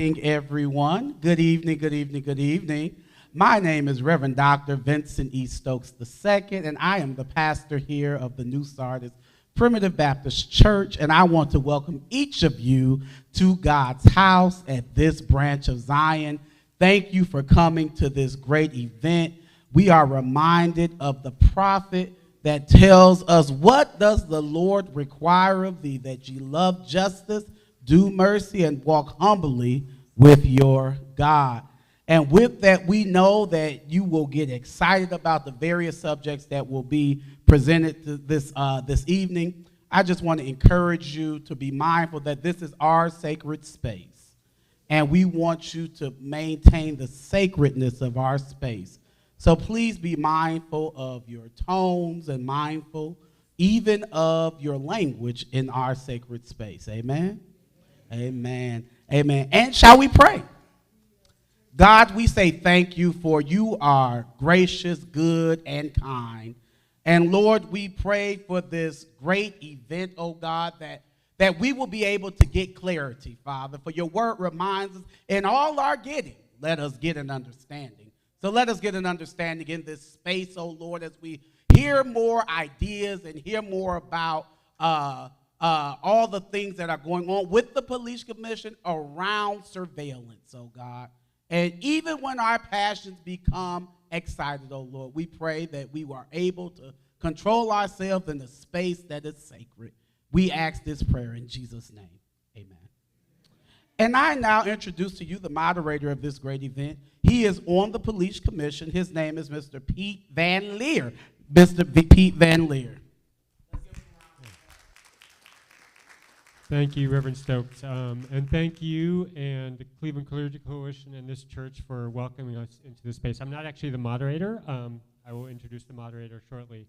evening, everyone. Good evening, good evening, good evening. My name is Reverend Dr. Vincent E. Stokes II, and I am the pastor here of the New Sardis Primitive Baptist Church, and I want to welcome each of you to God's house at this branch of Zion. Thank you for coming to this great event. We are reminded of the prophet that tells us, what does the Lord require of thee? That ye love justice, do mercy, and walk humbly with your God. And with that, we know that you will get excited about the various subjects that will be presented to this evening. I just want to encourage you to be mindful that this is our sacred space, and we want you to maintain the sacredness of our space. So please be mindful of your tones and mindful even of your language in our sacred space. Amen? Amen. Amen. And shall we pray? God, we say thank you, for you are gracious, good, and kind. And Lord, we pray for this great event, oh God, that we will be able to get clarity, Father. For your word reminds us, in all our getting, let us get an understanding. So let us get an understanding in this space, oh Lord, as we hear more ideas and hear more about all the things that are going on with the police commission around surveillance, oh God. And even when our passions become excited, oh Lord, we pray that we are able to control ourselves in a space that is sacred. We ask this prayer in Jesus' name. Amen. And I now introduce to you the moderator of this great event. He is on the police commission. His name is Mr. Pete Van Leer. Mr. Pete Van Leer. Thank you, Reverend Stokes. And thank you and the Cleveland Clergy Coalition and this church for welcoming us into this space. I'm not actually the moderator. I will introduce the moderator shortly.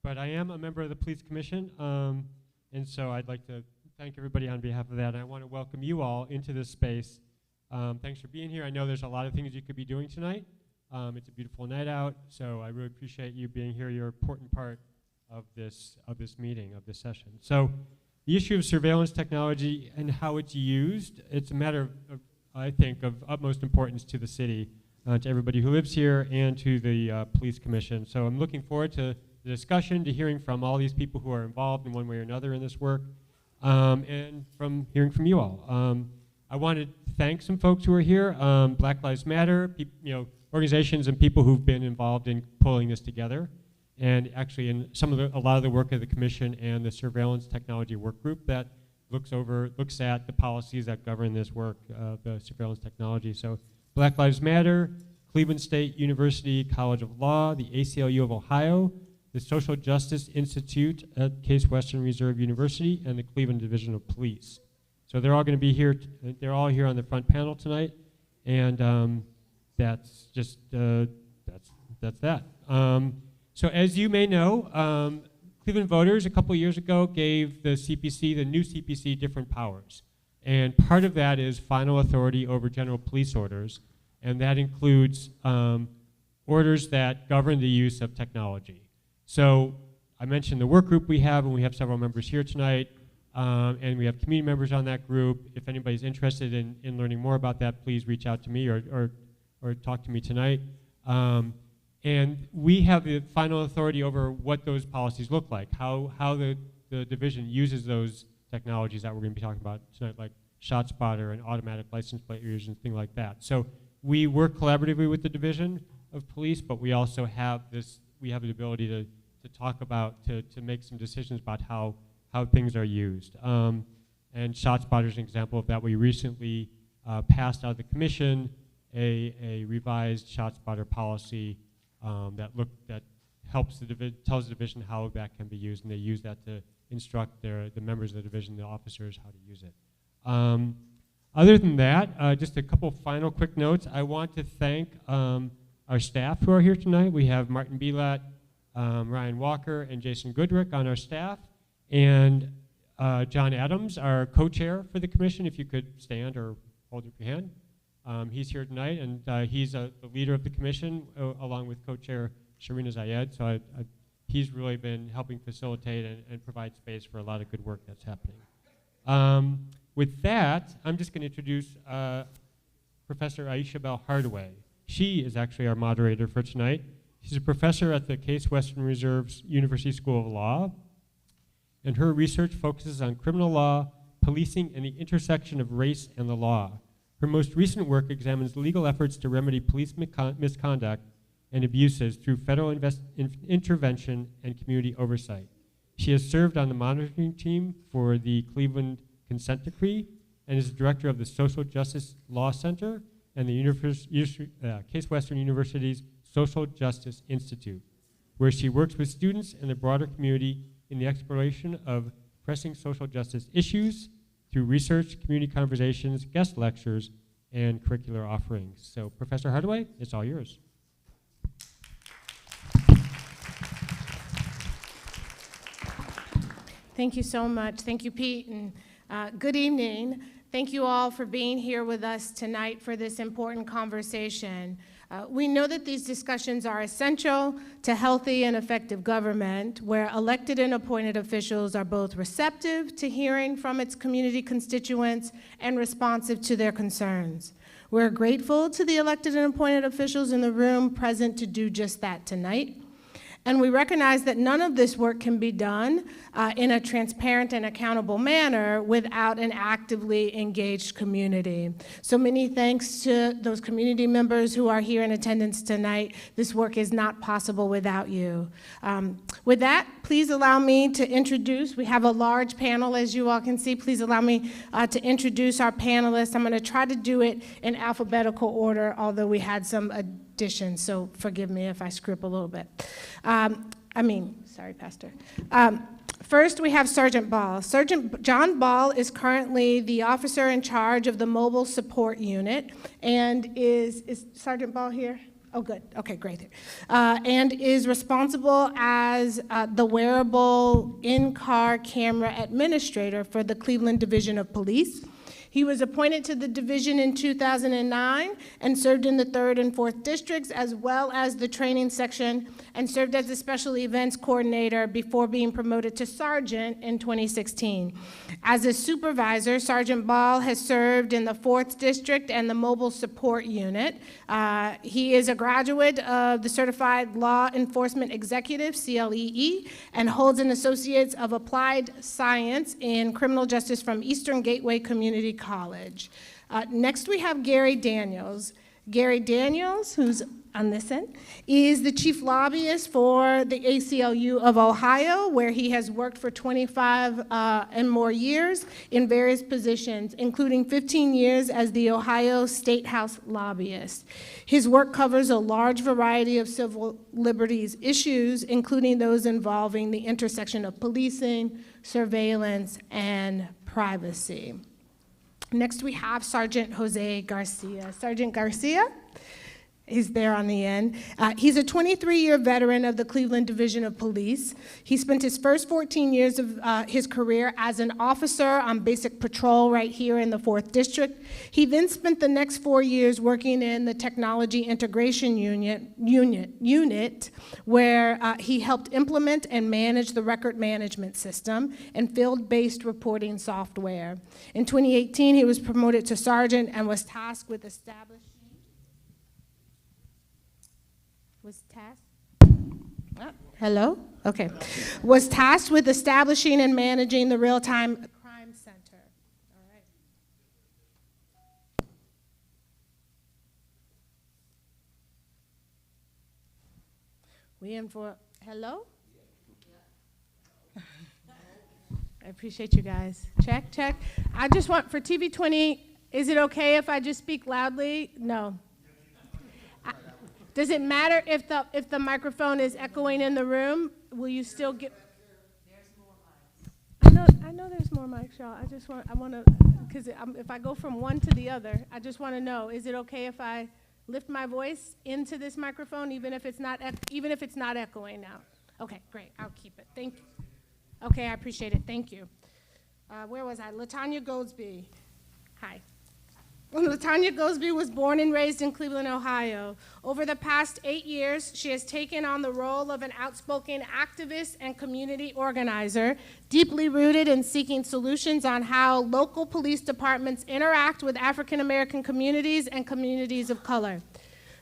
But I am a member of the Police Commission, and so I'd like to thank everybody on behalf of that. And I want to welcome you all into this space. Thanks for being here. I know there's a lot of things you could be doing tonight. It's a beautiful night out, so I really appreciate you being here. You're an important part of this meeting, of this session. So the issue of surveillance technology and how it's used, it's a matter of I think, of utmost importance to the city, to everybody who lives here, and to the Police Commission. So I'm looking forward to the discussion, to hearing from all these people who are involved in one way or another in this work, and from hearing from you all. I wanted to thank some folks who are here, Black Lives Matter, organizations and people who've been involved in pulling this together. And actually, in a lot of the work of the Commission and the Surveillance Technology Work Group that looks at the policies that govern this work, the surveillance technology. So Black Lives Matter, Cleveland State University College of Law, the ACLU of Ohio, the Social Justice Institute at Case Western Reserve University, and the Cleveland Division of Police. So they're all going to be here. They're all here on the front panel tonight, and that's just that's that. So as you may know, Cleveland voters a couple years ago gave the CPC, the new CPC, different powers. And part of that is final authority over general police orders, and that includes orders that govern the use of technology. So I mentioned the work group we have, and we have several members here tonight, and we have community members on that group. If anybody's interested in learning more about that, please reach out to me or talk to me tonight. And we have the final authority over what those policies look like, how the division uses those technologies that we're going to be talking about tonight, like ShotSpotter and automatic license plate readers and things like that. So we work collaboratively with the Division of Police, but we also have the ability to talk about, to make some decisions about how things are used. And ShotSpotter is an example of that. We recently passed out of the Commission a revised ShotSpotter policy that helps tells the division how that can be used, and they use that to instruct the members of the division, the officers, how to use it. Other than that, just a couple final quick notes. I want to thank our staff who are here tonight. We have Martin Belat, Ryan Walker, and Jason Goodrick on our staff, and John Adams, our co-chair for the commission. If you could stand or hold up your hand. He's here tonight, and he's the leader of the commission, along with co-chair Sharina Zayed. So he's really been helping facilitate and provide space for a lot of good work that's happening. With that, I'm just going to introduce Professor Aisha Bell Hardaway. She is actually our moderator for tonight. She's a professor at the Case Western Reserve's University School of Law, and her research focuses on criminal law, policing, and the intersection of race and the law. Her most recent work examines legal efforts to remedy police misconduct and abuses through federal intervention and community oversight. She has served on the monitoring team for the Cleveland Consent Decree and is director of the Social Justice Law Center and the Case Western University's Social Justice Institute, where she works with students and the broader community in the exploration of pressing social justice issues through research, community conversations, guest lectures, and curricular offerings. So, Professor Hardaway, it's all yours. Thank you so much. Thank you, Pete, and good evening. Thank you all for being here with us tonight for this important conversation. We know that these discussions are essential to healthy and effective government, where elected and appointed officials are both receptive to hearing from its community constituents and responsive to their concerns. We're grateful to the elected and appointed officials in the room present to do just that tonight. And we recognize that none of this work can be done in a transparent and accountable manner without an actively engaged community. So many thanks to those community members who are here in attendance tonight. This work is not possible without you. With that, please allow me to introduce, we have a large panel, as you all can see. Please allow me to introduce our panelists. I'm going to try to do it in alphabetical order, although we had some additions, so forgive me if I screw up a little bit. Sorry, Pastor. First, we have Sergeant Ball. Sergeant John Ball is currently the officer in charge of the Mobile Support Unit, and is Sergeant Ball here? Oh, good. Okay, great. And is responsible as the wearable in-car camera administrator for the Cleveland Division of Police. He was appointed to the division in 2009 and served in the 3rd and 4th districts, as well as the training section, and served as the special events coordinator before being promoted to sergeant in 2016. As a supervisor, Sergeant Ball has served in the 4th district and the mobile support unit. He is a graduate of the Certified Law Enforcement Executive, CLEE, and holds an Associate's of Applied Science in Criminal Justice from Eastern Gateway Community College. Next, we have Gary Daniels. Gary Daniels, who's on this end, is the chief lobbyist for the ACLU of Ohio, where he has worked for 25 and more years in various positions, including 15 years as the Ohio State House lobbyist. His work covers a large variety of civil liberties issues, including those involving the intersection of policing, surveillance, and privacy. Next, we have Sergeant Jose Garcia. Sergeant Garcia is there on the end. He's a 23-year veteran of the Cleveland Division of Police. He spent his first 14 years of his career as an officer on basic patrol right here in the 4th District. He then spent the next 4 years working in the Technology Integration Unit, where he helped implement and manage the record management system and field-based reporting software. In 2018, he was promoted to sergeant and was tasked with establishing was tasked with establishing and managing the real-time crime center. All right. We in for hello? I appreciate you guys. Check, check. I just want for TV 20. Is it okay if I just speak loudly? No. Does it matter if the microphone is echoing in the room? Will you still get? There's more mics. I know there's more mics, y'all. I want to, because if I go from one to the other, I just want to know: is it okay if I lift my voice into this microphone, even if it's not echoing now? Okay, great. I'll keep it. Thank you. Okay, I appreciate it. Thank you. Where was I? LaTanya Goldsby. Hi. LaTanya Goldsby was born and raised in Cleveland, Ohio. Over the past 8 years, she has taken on the role of an outspoken activist and community organizer, deeply rooted in seeking solutions on how local police departments interact with African American communities and communities of color.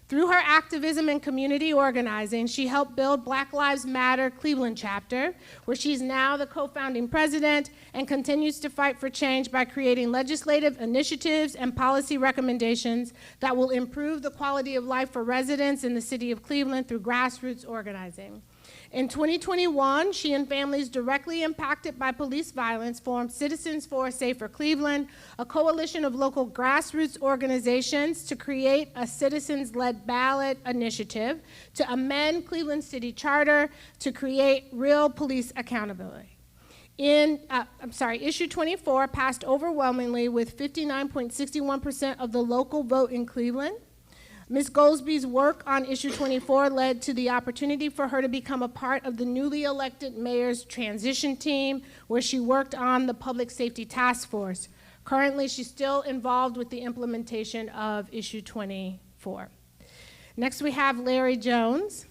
Through her activism and community organizing, she helped build Black Lives Matter Cleveland chapter, where she's now the co-founding president and continues to fight for change by creating legislative initiatives and policy recommendations that will improve the quality of life for residents in the city of Cleveland through grassroots organizing. In 2021, she and families directly impacted by police violence formed Citizens for a Safer Cleveland, a coalition of local grassroots organizations to create a citizens-led ballot initiative to amend Cleveland City Charter to create real police accountability. Issue 24 passed overwhelmingly with 59.61% of the local vote in Cleveland. Ms. Goldsby's work on issue 24 led to the opportunity for her to become a part of the newly elected mayor's transition team, where she worked on the Public Safety Task Force. Currently, she's still involved with the implementation of issue 24. Next, we have Larry Jones.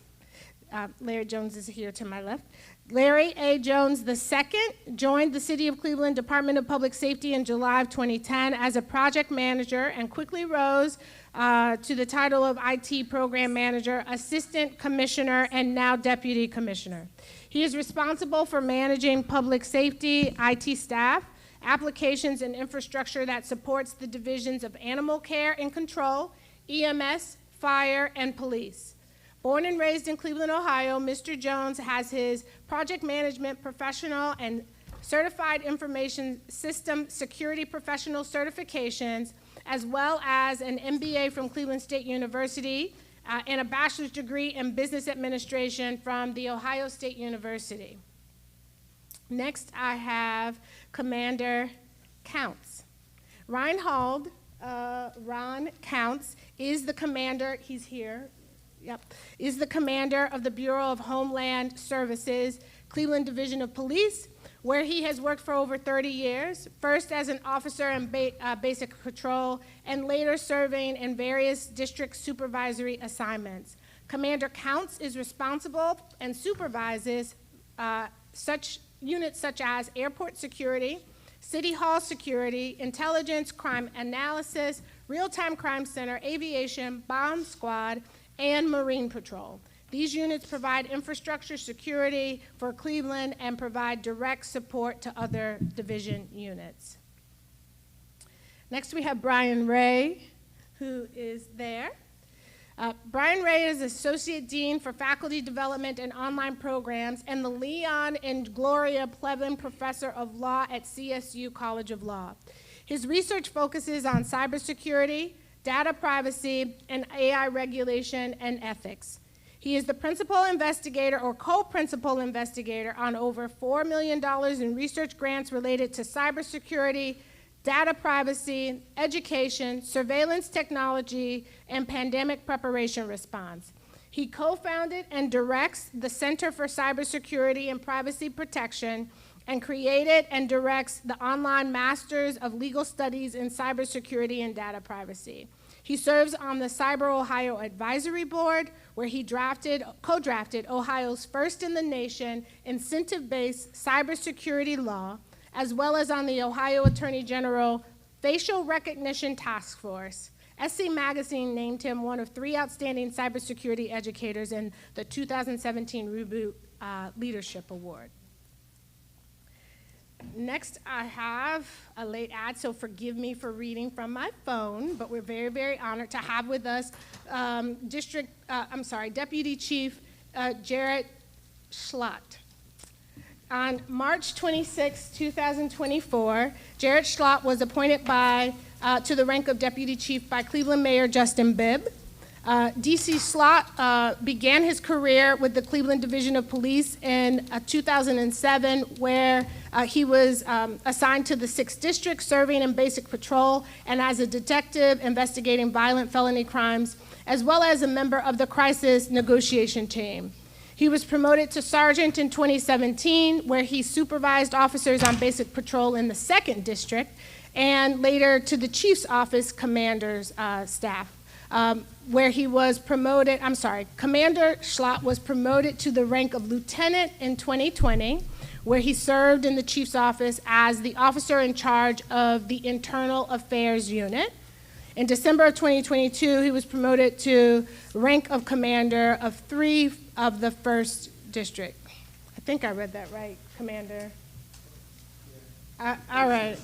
Larry Jones is here to my left. Larry A. Jones II joined the City of Cleveland Department of Public Safety in July of 2010 as a project manager and quickly rose to the title of IT Program Manager, Assistant Commissioner, and now Deputy Commissioner. He is responsible for managing public safety, IT staff, applications and infrastructure that supports the divisions of animal care and control, EMS, fire, and police. Born and raised in Cleveland, Ohio, Mr. Jones has his project management professional and certified information system security professional certifications, as well as an MBA from Cleveland State University and a bachelor's degree in business administration from The Ohio State University. Next, I have Commander Counts. Ron Counts is the commander, he's here, is the commander of the Bureau of Homeland Services, Cleveland Division of Police, where he has worked for over 30 years, first as an officer in basic patrol, and later serving in various district supervisory assignments. Commander Counts is responsible and supervises such units such as airport security, city hall security, intelligence, crime analysis, real-time crime center, aviation, bomb squad, and Marine Patrol. These units provide infrastructure security for Cleveland and provide direct support to other division units. Next, we have Brian Ray, who is there. Brian Ray is Associate Dean for Faculty Development and Online Programs and the Leon and Gloria Plevin Professor of Law at CSU College of Law. His research focuses on cybersecurity, data privacy, and AI regulation and ethics. He is the principal investigator or co-principal investigator on over $4 million in research grants related to cybersecurity, data privacy, education, surveillance technology, and pandemic preparation response. He co-founded and directs the Center for Cybersecurity and Privacy Protection and created and directs the online Masters of Legal Studies in Cybersecurity and Data Privacy. He serves on the Cyber Ohio Advisory Board, where he co-drafted Ohio's first in the nation incentive-based cybersecurity law, as well as on the Ohio Attorney General Facial Recognition Task Force. SC Magazine named him one of 3 outstanding cybersecurity educators in the 2017 Reboot Leadership Award. Next, I have a late ad, so forgive me for reading from my phone, but we're very, very honored to have with us Deputy Chief Jarrett Schlott. On March 26, 2024, Jarrett Schlott was appointed to the rank of Deputy Chief by Cleveland Mayor Justin Bibb. DC Schlott began his career with the Cleveland Division of Police in 2007, where he was assigned to the 6th District, serving in basic patrol and as a detective investigating violent felony crimes, as well as a member of the crisis negotiation team. He was promoted to sergeant in 2017, where he supervised officers on basic patrol in the 2nd District, and later to the Chief's Office Commander's staff, where he was promoted, Commander Schlott was promoted to the rank of lieutenant in 2020, where he served in the Chief's Office as the officer in charge of the Internal Affairs Unit. In December of 2022, he was promoted to rank of commander of 3 of the 1st District. I think I read that right, Commander. All right.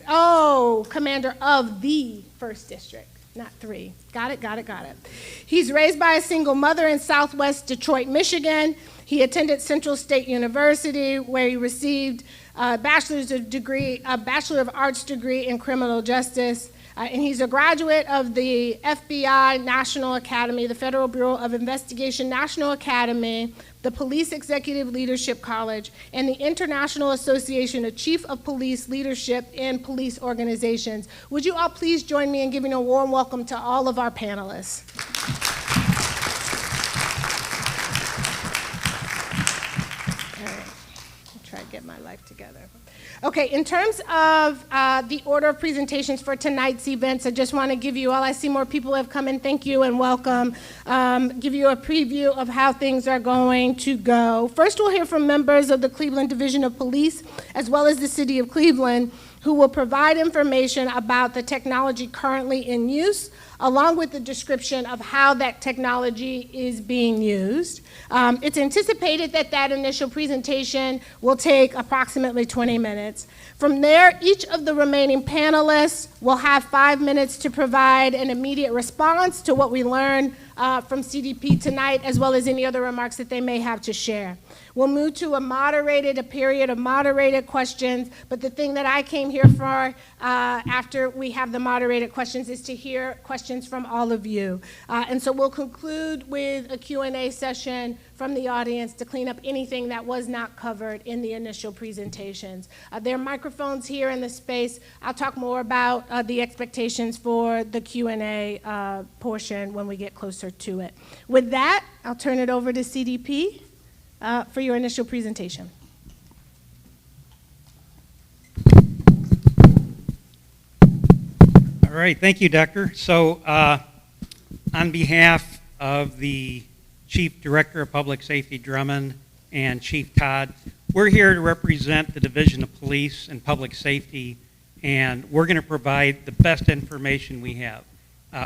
Oh, commander of the 1st District, not 3. Got it. He's raised by a single mother in Southwest Detroit, Michigan. He attended Central State University, where he received a Bachelor of Arts degree in criminal justice. And he's a graduate of the FBI National Academy, the Federal Bureau of Investigation National Academy, the Police Executive Leadership College, and the International Association of Chief of Police Leadership in Police Organizations. Would you all please join me in giving a warm welcome to all of our panelists? All right, I'll try to get my life together. Okay, in terms of the order of presentations for tonight's events, I just want to give you all, I see more people have come in, thank you and welcome, give you a preview of how things are going to go. First, we'll hear from members of the Cleveland Division of Police, as well as the City of Cleveland, who will provide information about the technology currently in use, along with the description of how that technology is being used. It's anticipated that that initial presentation will take approximately 20 minutes. From there, each of the remaining panelists will have 5 minutes to provide an immediate response to what we learned from CDP tonight, as well as any other remarks that they may have to share. We'll move to a period of moderated questions, but the thing that I came here for after we have the moderated questions is to hear questions from all of you. And so we'll conclude with a Q&A session from the audience to clean up anything that was not covered in the initial presentations. There are microphones here in the space. I'll talk more about the expectations for the Q&A portion when we get closer to it. With that, I'll turn it over to CDP for your initial presentation. All right, thank you, Doctor. So on behalf of the Chief Director of Public Safety, Drummond, and Chief Todd, we're here to represent the Division of Police and Public Safety, and we're going to provide the best information we have.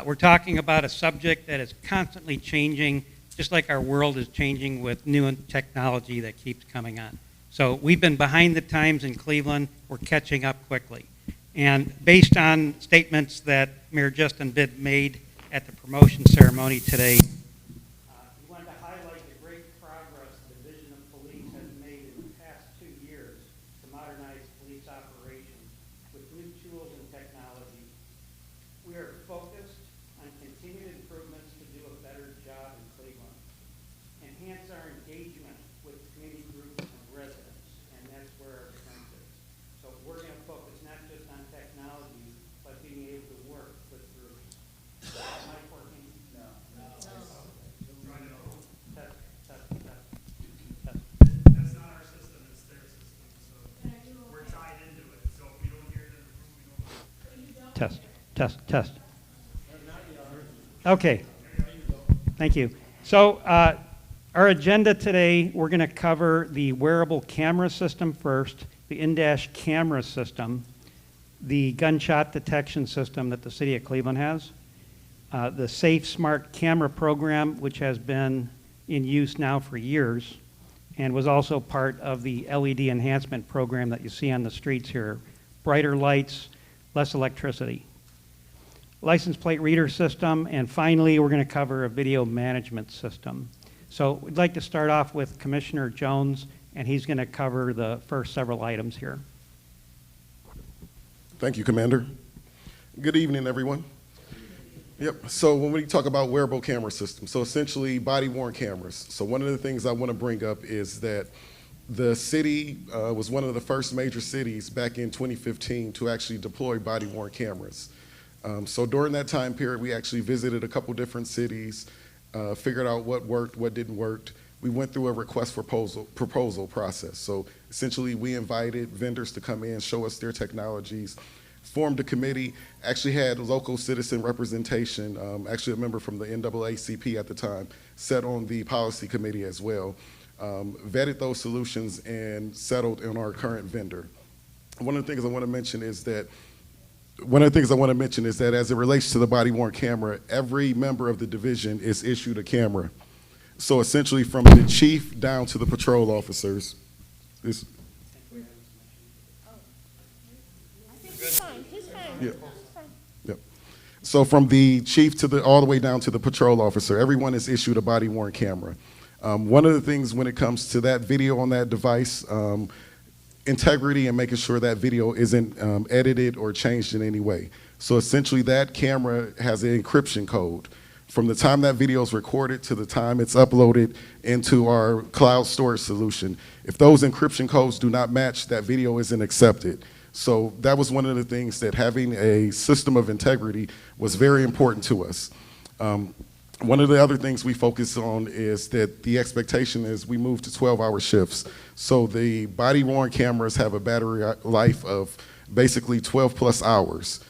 We're talking about a subject that is constantly changing, just like our world is changing with new technology that keeps coming on. So we've been behind the times in Cleveland. We're catching up quickly. And based on statements that Mayor Justin Bibb made at the promotion ceremony today, we wanted to highlight the great progress the Division of Police has made in the past 2 years to modernize police operations with new tools and technology. We are focused on continued improvements to do a better job in Cleveland, enhance our engagement with community groups and residents, and that's where our strength is. So we're going to focus not just on technology, but being able to work with groups. Am I working? No. Test. That's not our system, it's their system. So we're tied into it. So if we don't hear it in the room, we don't. Test. Okay. Thank you. So our agenda today, we're going to cover the wearable camera system first, the in-dash camera system, the gunshot detection system that the City of Cleveland has, the Safe Smart Camera program, which has been in use now for years, and was also part of the LED enhancement program that you see on the streets here. Brighter lights, less electricity. License plate reader system, and finally, we're going to cover a video management system. So we'd like to start off with Commissioner Jones, and he's going to cover the first several items here. Thank you, Commander. Good evening, everyone. Yep, so when we talk about wearable camera systems, so essentially body-worn cameras. So one of the things I want to bring up is that the city was one of the first major cities back in 2015 to actually deploy body-worn cameras. So during that time period, we actually visited a couple different cities, figured out what worked, what didn't work. we went through a request for proposal process. So essentially, we invited vendors to come in, show us their technologies, formed a committee, actually had local citizen representation, actually a member from the NAACP at the time, sat on the policy committee as well, vetted those solutions and settled on our current vendor. One of the things I want to mention is that as it relates to the body-worn camera, every member of the division is issued a camera. So essentially, from the chief down to the patrol officers, this. He's fine. Yeah. Yep. So from the chief to all the way down to the patrol officer, everyone is issued a body-worn camera. One of the things when it comes to that video on that device, integrity and making sure that video isn't edited or changed in any way. So essentially, that camera has an encryption code. From the time that video is recorded to the time it's uploaded into our cloud storage solution, if those encryption codes do not match, that video isn't accepted. So that was one of the things that having a system of integrity was very important to us. One of the other things we focus on is that the expectation is we move to 12-hour shifts. So the body-worn cameras have a battery life of basically 12 plus hours.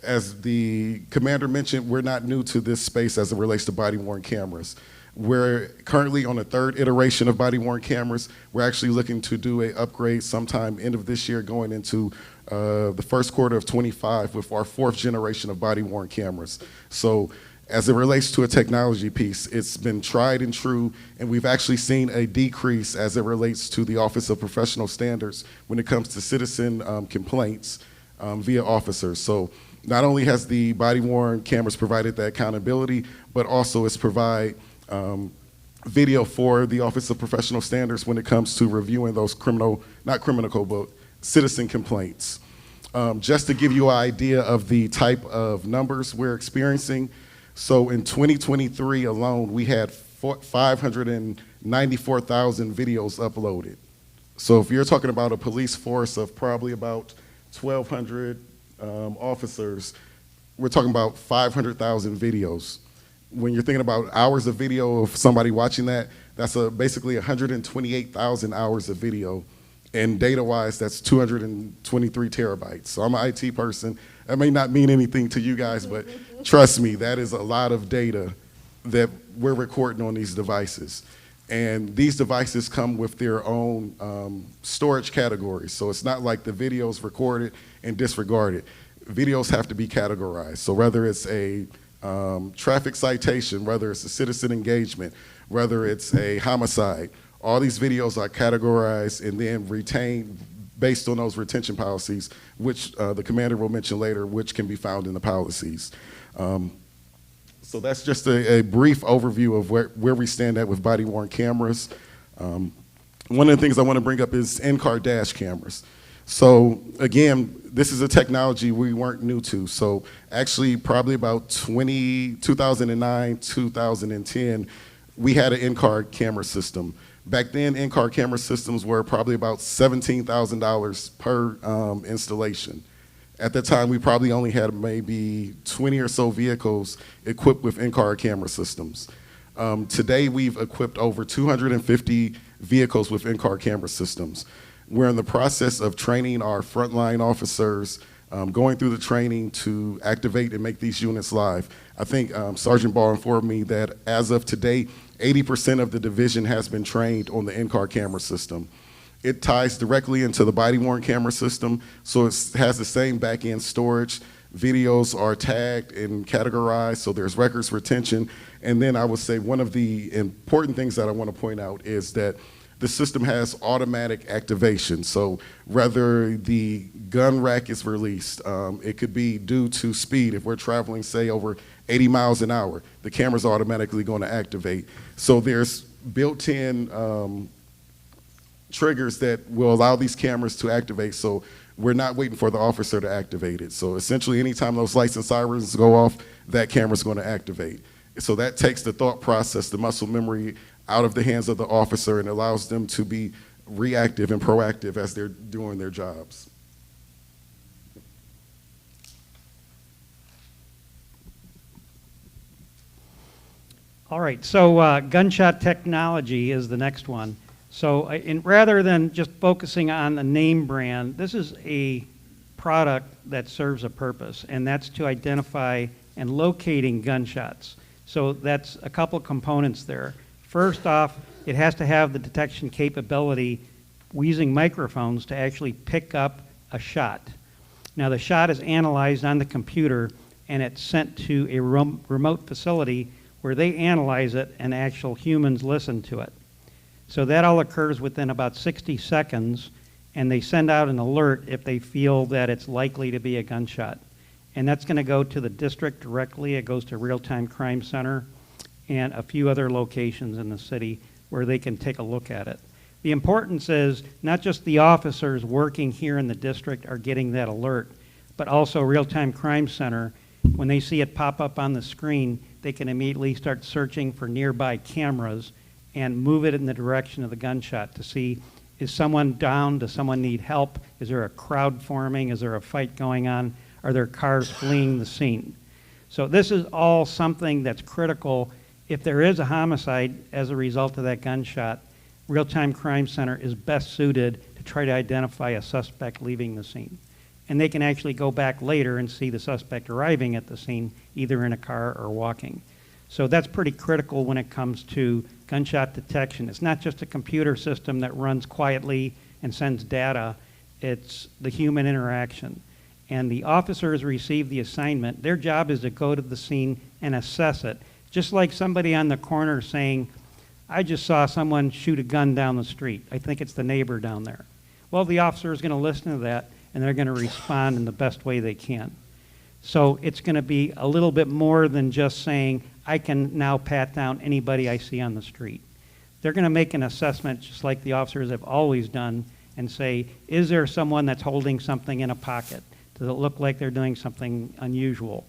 As the commander mentioned, we're not new to this space as it relates to body-worn cameras. We're currently on a third iteration of body-worn cameras. We're actually looking to do an upgrade sometime end of this year going into the first quarter of 25 with our fourth generation of body-worn cameras. So as it relates to a technology piece, it's been tried and true, and we've actually seen a decrease as it relates to the Office of Professional Standards when it comes to citizen complaints via officers. So not only has the body-worn cameras provided that accountability, but also it's provide video for the Office of Professional Standards when it comes to reviewing those citizen complaints. Just to give you an idea of the type of numbers we're experiencing, so in 2023 alone, we had 594,000 videos uploaded. So if you're talking about a police force of probably about 1,200 officers, we're talking about 500,000 videos. When you're thinking about hours of video of somebody watching that, that's basically 128,000 hours of video. And data-wise, that's 223 terabytes. So I'm an IT person. That may not mean anything to you guys, but trust me, that is a lot of data that we're recording on these devices. And these devices come with their own storage categories. So it's not like the video's recorded and disregarded. Videos have to be categorized. So whether it's a traffic citation, whether it's a citizen engagement, whether it's a homicide, all these videos are categorized and then retained based on those retention policies, which the commander will mention later, which can be found in the policies. So that's just a brief overview of where we stand at with body-worn cameras. One of the things I want to bring up is in-car dash cameras. So again, this is a technology we weren't new to. So actually probably about 2009, 2010, we had an in-car camera system. Back then, in-car camera systems were probably about $17,000 per installation. At the time, we probably only had maybe 20 or so vehicles equipped with in-car camera systems. Today, we've equipped over 250 vehicles with in-car camera systems. We're in the process of training our frontline officers, going through the training to activate and make these units live. I think Sergeant Ball informed me that as of today, 80% of the division has been trained on the in-car camera system. It ties directly into the body-worn camera system, so it has the same back-end storage. Videos are tagged and categorized, so there's records retention. And then I would say one of the important things that I want to point out is that the system has automatic activation. So whether the gun rack is released, it could be due to speed. If we're traveling, say, over 80 miles an hour, the camera's automatically going to activate. So there's built-in triggers that will allow these cameras to activate, so we're not waiting for the officer to activate it. So essentially, anytime those lights and sirens go off, that camera's going to activate. So that takes the thought process, the muscle memory, out of the hands of the officer and allows them to be reactive and proactive as they're doing their jobs. All right, so gunshot technology is the next one. So rather than just focusing on the name brand, this is a product that serves a purpose, and that's to identify and locating gunshots. So that's a couple components there. First off, it has to have the detection capability using microphones to actually pick up a shot. Now the shot is analyzed on the computer and it's sent to a remote facility where they analyze it and actual humans listen to it. So that all occurs within about 60 seconds, and they send out an alert if they feel that it's likely to be a gunshot. And that's going to go to the district directly. It goes to Real-Time Crime Center and a few other locations in the city where they can take a look at it. The importance is not just the officers working here in the district are getting that alert, but also Real-Time Crime Center. When they see it pop up on the screen, they can immediately start searching for nearby cameras and move it in the direction of the gunshot to see, is someone down? Does someone need help? Is there a crowd forming? Is there a fight going on? Are there cars fleeing the scene? So this is all something that's critical. If there is a homicide as a result of that gunshot, Real-Time Crime Center is best suited to try to identify a suspect leaving the scene. And they can actually go back later and see the suspect arriving at the scene, either in a car or walking. So that's pretty critical when it comes to gunshot detection. It's not just a computer system that runs quietly and sends data. It's the human interaction. And the officers receive the assignment. Their job is to go to the scene and assess it. Just like somebody on the corner saying, I just saw someone shoot a gun down the street. I think it's the neighbor down there. Well, the officer is going to listen to that, and they're going to respond in the best way they can. So it's going to be a little bit more than just saying, I can now pat down anybody I see on the street. They're going to make an assessment, just like the officers have always done, and say, is there someone that's holding something in a pocket? Does it look like they're doing something unusual?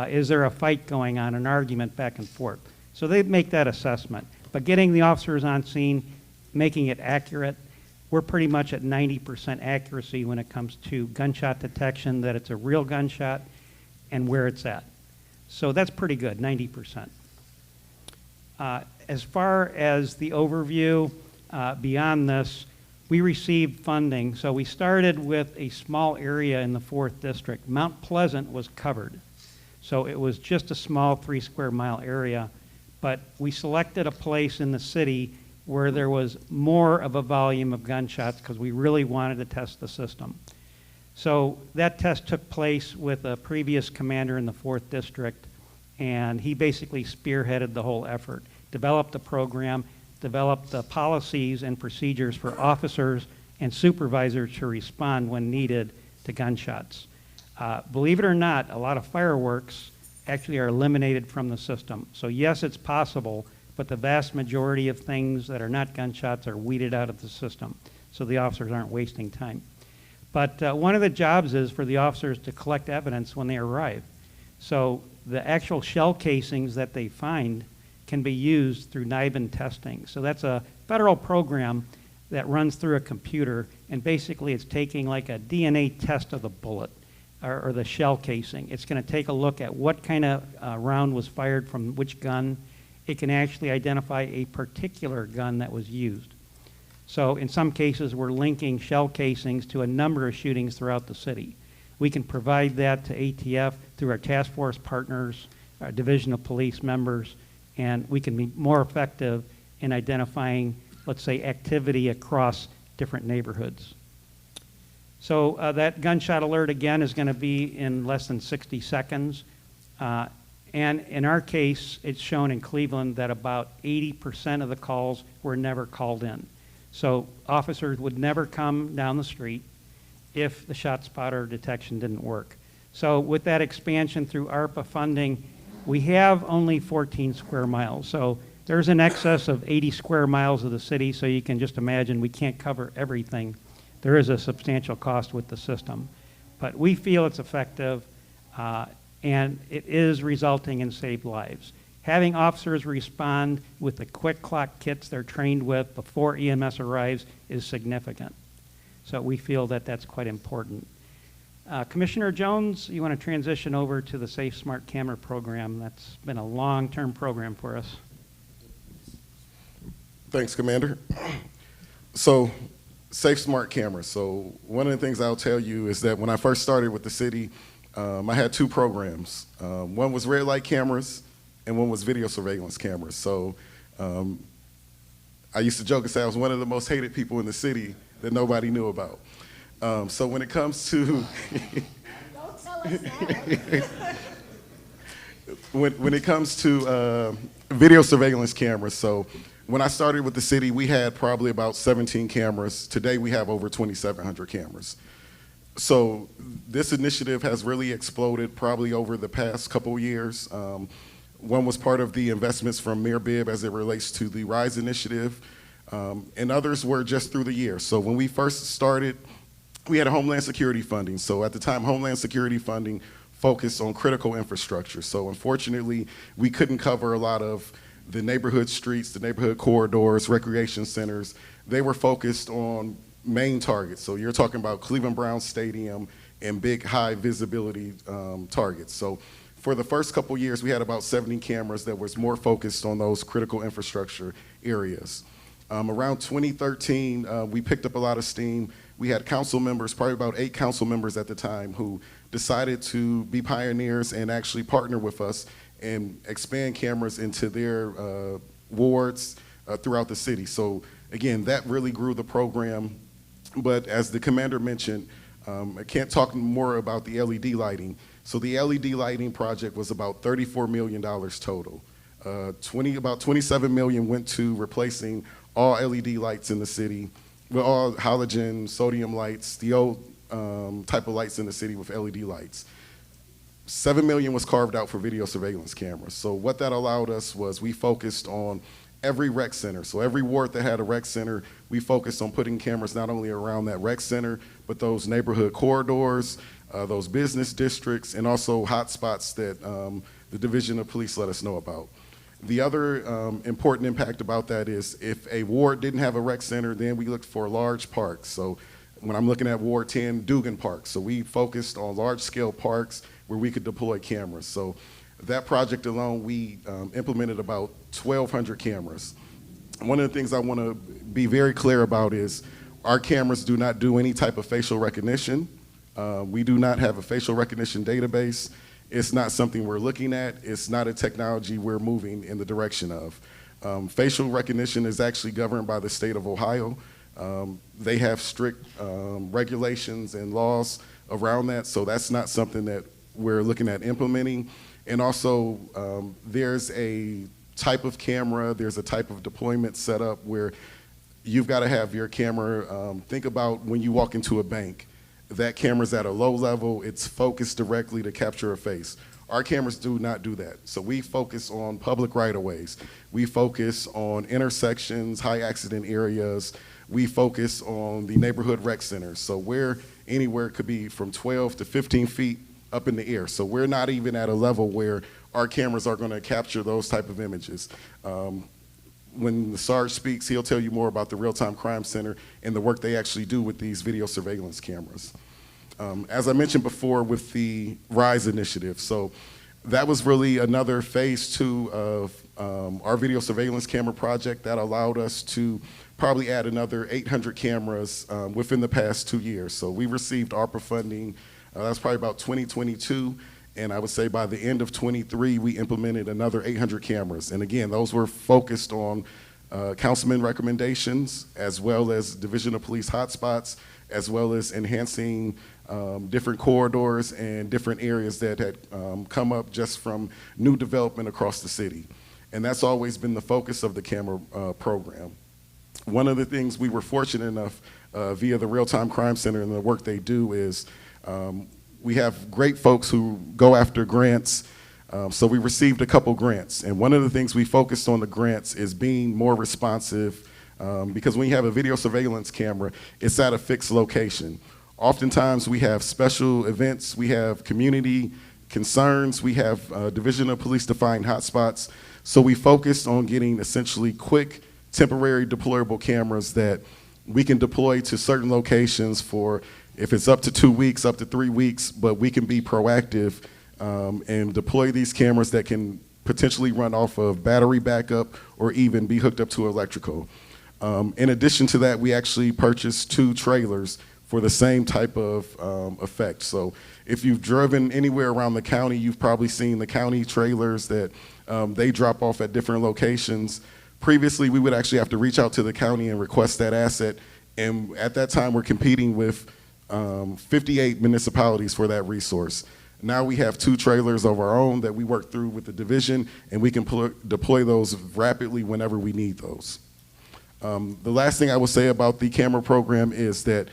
Is there a fight going on, an argument back and forth? So they make that assessment. But getting the officers on scene, making it accurate, we're pretty much at 90% accuracy when it comes to gunshot detection, that it's a real gunshot and where it's at. So that's pretty good, 90%. As far as the overview, beyond this, we received funding. So we started with a small area in the 4th District. Mount Pleasant was covered. So it was just a small 3 square mile area. But we selected a place in the city where there was more of a volume of gunshots because we really wanted to test the system. So that test took place with a previous commander in the 4th District, and he basically spearheaded the whole effort, developed a program, developed the policies and procedures for officers and supervisors to respond when needed to gunshots. Believe it or not, a lot of fireworks actually are eliminated from the system. So yes, it's possible, but the vast majority of things that are not gunshots are weeded out of the system, so the officers aren't wasting time. But one of the jobs is for the officers to collect evidence when they arrive. So the actual shell casings that they find can be used through NIBIN testing. So that's a federal program that runs through a computer, and basically it's taking like a DNA test of the bullet or the shell casing. It's going to take a look at what kind of round was fired from which gun. It can actually identify a particular gun that was used. So in some cases, we're linking shell casings to a number of shootings throughout the city. We can provide that to ATF through our task force partners, our Division of Police members, and we can be more effective in identifying, let's say, activity across different neighborhoods. So that gunshot alert, again, is going to be in less than 60 seconds. And in our case, it's shown in Cleveland that about 80% of the calls were never called in. So officers would never come down the street if the shot spotter detection didn't work. So with that expansion through ARPA funding, we have only 14 square miles. So there's an excess of 80 square miles of the city, so you can just imagine we can't cover everything. There is a substantial cost with the system. But we feel it's effective, and it is resulting in saved lives. Having officers respond with the quick clock kits they're trained with before EMS arrives is significant. So we feel that that's quite important. Commissioner Jones, you want to transition over to the Safe Smart Camera program. That's been a long-term program for us. Thanks, Commander. So, safe, smart cameras. So one of the things I'll tell you is that when I first started with the city, I had two programs. One was red light cameras, and one was video surveillance cameras. So I used to joke and say I was one of the most hated people in the city that nobody knew about. So when it comes to Don't tell us that. when it comes to video surveillance cameras, so when I started with the city, we had probably about 17 cameras. Today we have over 2,700 cameras. So this initiative has really exploded probably over the past couple years. One was part of the investments from Mayor Bibb as it relates to the RISE initiative, and others were just through the year. So when we first started, we had a Homeland Security funding. So at the time, Homeland Security funding focused on critical infrastructure. So unfortunately, we couldn't cover a lot of the neighborhood streets, the neighborhood corridors, recreation centers. They were focused on main targets. So you're talking about Cleveland Browns Stadium and big high visibility targets. So for the first couple years, we had about 70 cameras that was more focused on those critical infrastructure areas. Around 2013, we picked up a lot of steam. We had council members, probably about 8 council members at the time, who decided to be pioneers and actually partner with us and expand cameras into their wards throughout the city. So again, that really grew the program. But as the commander mentioned, I can't talk more about the LED lighting. So the LED lighting project was about $34 million total. About $27 million went to replacing all LED lights in the city, with all halogen, sodium lights, the old type of lights in the city with LED lights. $7 million was carved out for video surveillance cameras. So what that allowed us was we focused on every rec center. So every ward that had a rec center, we focused on putting cameras not only around that rec center, but those neighborhood corridors, those business districts, and also hot spots that the Division of Police let us know about. The other important impact about that is if a ward didn't have a rec center, then we looked for large parks. So when I'm looking at Ward 10, Dugan Park. So we focused on large-scale parks where we could deploy cameras. So that project alone, we implemented about 1,200 cameras. One of the things I want to be very clear about is our cameras do not do any type of facial recognition. We do not have a facial recognition database. It's not something we're looking at. It's not a technology we're moving in the direction of. Facial recognition is actually governed by the state of Ohio. They have strict regulations and laws around that, so that's not something that we're looking at implementing. And also, there's a type of camera, there's a type of deployment set up where you've got to have your camera, think about when you walk into a bank. That camera's at a low level, it's focused directly to capture a face. Our cameras do not do that. So we focus on public right-of-ways. We focus on intersections, high accident areas. We focus on the neighborhood rec centers. So where anywhere could be from 12 to 15 feet up in the air. So we're not even at a level where our cameras are going to capture those type of images. When the Sarge speaks, he'll tell you more about the Real-Time Crime Center and the work they actually do with these video surveillance cameras. As I mentioned before with the RISE initiative, so that was really another phase 2 of our video surveillance camera project that allowed us to probably add another 800 cameras within the past 2 years. So we received ARPA funding, that's probably about 2022, and I would say by the end of 23, we implemented another 800 cameras. And again, those were focused on councilman recommendations, as well as Division of Police hotspots, as well as enhancing different corridors and different areas that had come up just from new development across the city. And that's always been the focus of the camera program. One of the things we were fortunate enough via the Real-Time Crime Center and the work they do is we have great folks who go after grants. So we received a couple grants. And one of the things we focused on the grants is being more responsive because when you have a video surveillance camera, it's at a fixed location. Oftentimes we have special events, we have community concerns, we have Division of Police defined hotspots. So we focused on getting essentially quick, temporary deployable cameras that we can deploy to certain locations for if it's up to 2 weeks, up to 3 weeks, but we can be proactive and deploy these cameras that can potentially run off of battery backup or even be hooked up to electrical. In addition to that, we actually purchased 2 trailers for the same type of effect. So if you've driven anywhere around the county, you've probably seen the county trailers that they drop off at different locations. Previously, we would actually have to reach out to the county and request that asset. And at that time, we're competing with 58 municipalities for that resource. Now we have 2 trailers of our own that we work through with the division, and we can deploy those rapidly whenever we need those. The last thing I will say about the camera program is that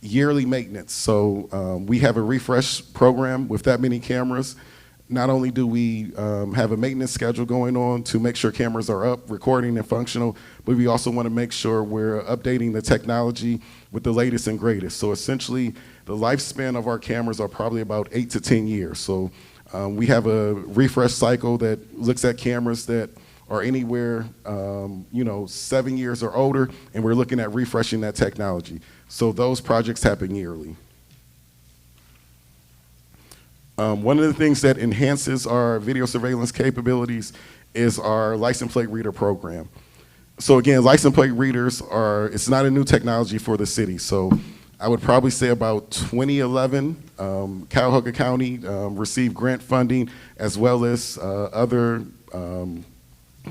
yearly maintenance. So we have a refresh program with that many cameras. Not only do we have a maintenance schedule going on to make sure cameras are up, recording and functional, but we also want to make sure we're updating the technology with the latest and greatest. So essentially, the lifespan of our cameras are probably about 8 to 10 years. So we have a refresh cycle that looks at cameras that are anywhere, 7 years or older, and we're looking at refreshing that technology. So those projects happen yearly. One of the things that enhances our video surveillance capabilities is our license plate reader program. So again, license plate readers it's not a new technology for the city. So I would probably say about 2011, Cuyahoga County received grant funding as well as other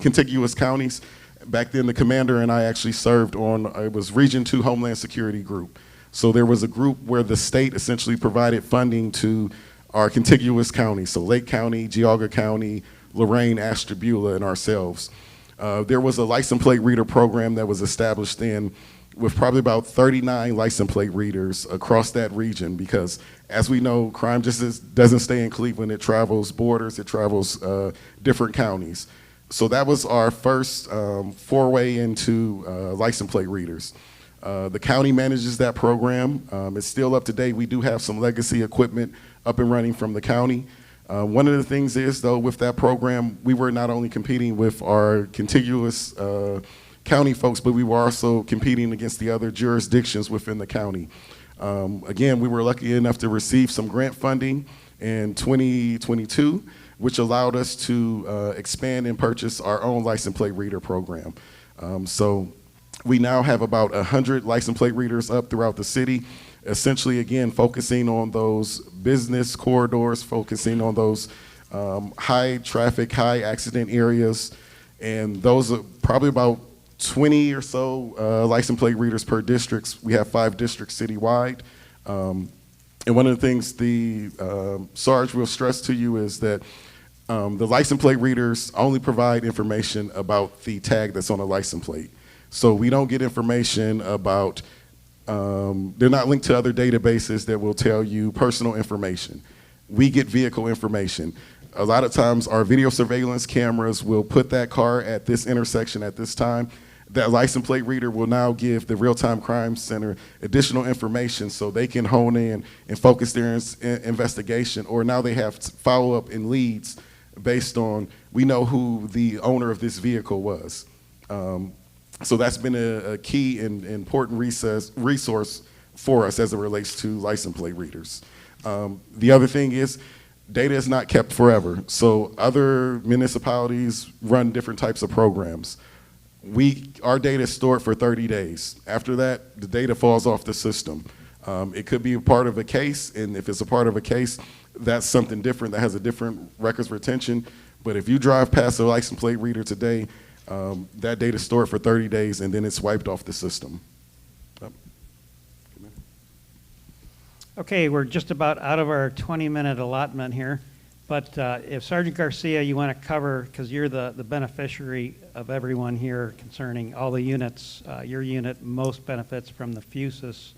contiguous counties. Back then, the commander and I actually served on, it was Region 2 Homeland Security Group. So there was a group where the state essentially provided funding to our contiguous counties, so Lake County, Geauga County, Lorain, Ashtabula, and ourselves. There was a license plate reader program that was established then with probably about 39 license plate readers across that region because, as we know, crime just doesn't stay in Cleveland. It travels borders, it travels different counties. So that was our first foray into license plate readers. The county manages that program. It's still up to date. We do have some legacy equipment up and running from the county. One of the things is, though, with that program, we were not only competing with our contiguous county folks, but we were also competing against the other jurisdictions within the county. Again, we were lucky enough to receive some grant funding in 2022, which allowed us to expand and purchase our own license plate reader program. So we now have about 100 license plate readers up throughout the city, essentially, again, focusing on those business corridors, focusing on those high traffic, high accident areas, and those are probably about 20 or so license plate readers per districts. We have 5 districts citywide. And one of the things the Sarge will stress to you is that the license plate readers only provide information about the tag that's on a license plate. So we don't get information about, they're not linked to other databases that will tell you personal information. We get vehicle information. A lot of times our video surveillance cameras will put that car at this intersection at this time. That license plate reader will now give the Real-Time Crime Center additional information so they can hone in and focus their investigation, or now they have follow-up and leads based on, we know who the owner of this vehicle was. So that's been a key and important resource for us as it relates to license plate readers. The other thing is, data is not kept forever. So other municipalities run different types of programs. Our data is stored for 30 days. After that, the data falls off the system. It could be a part of a case, and if it's a part of a case, that's something different that has a different records retention. But if you drive past a license plate reader today, that data is stored for 30 days, and then it's wiped off the system. Okay, we're just about out of our 20-minute allotment here, but if Sergeant Garcia, you want to cover, because you're the beneficiary of everyone here concerning all the units, your unit most benefits from the FUSIS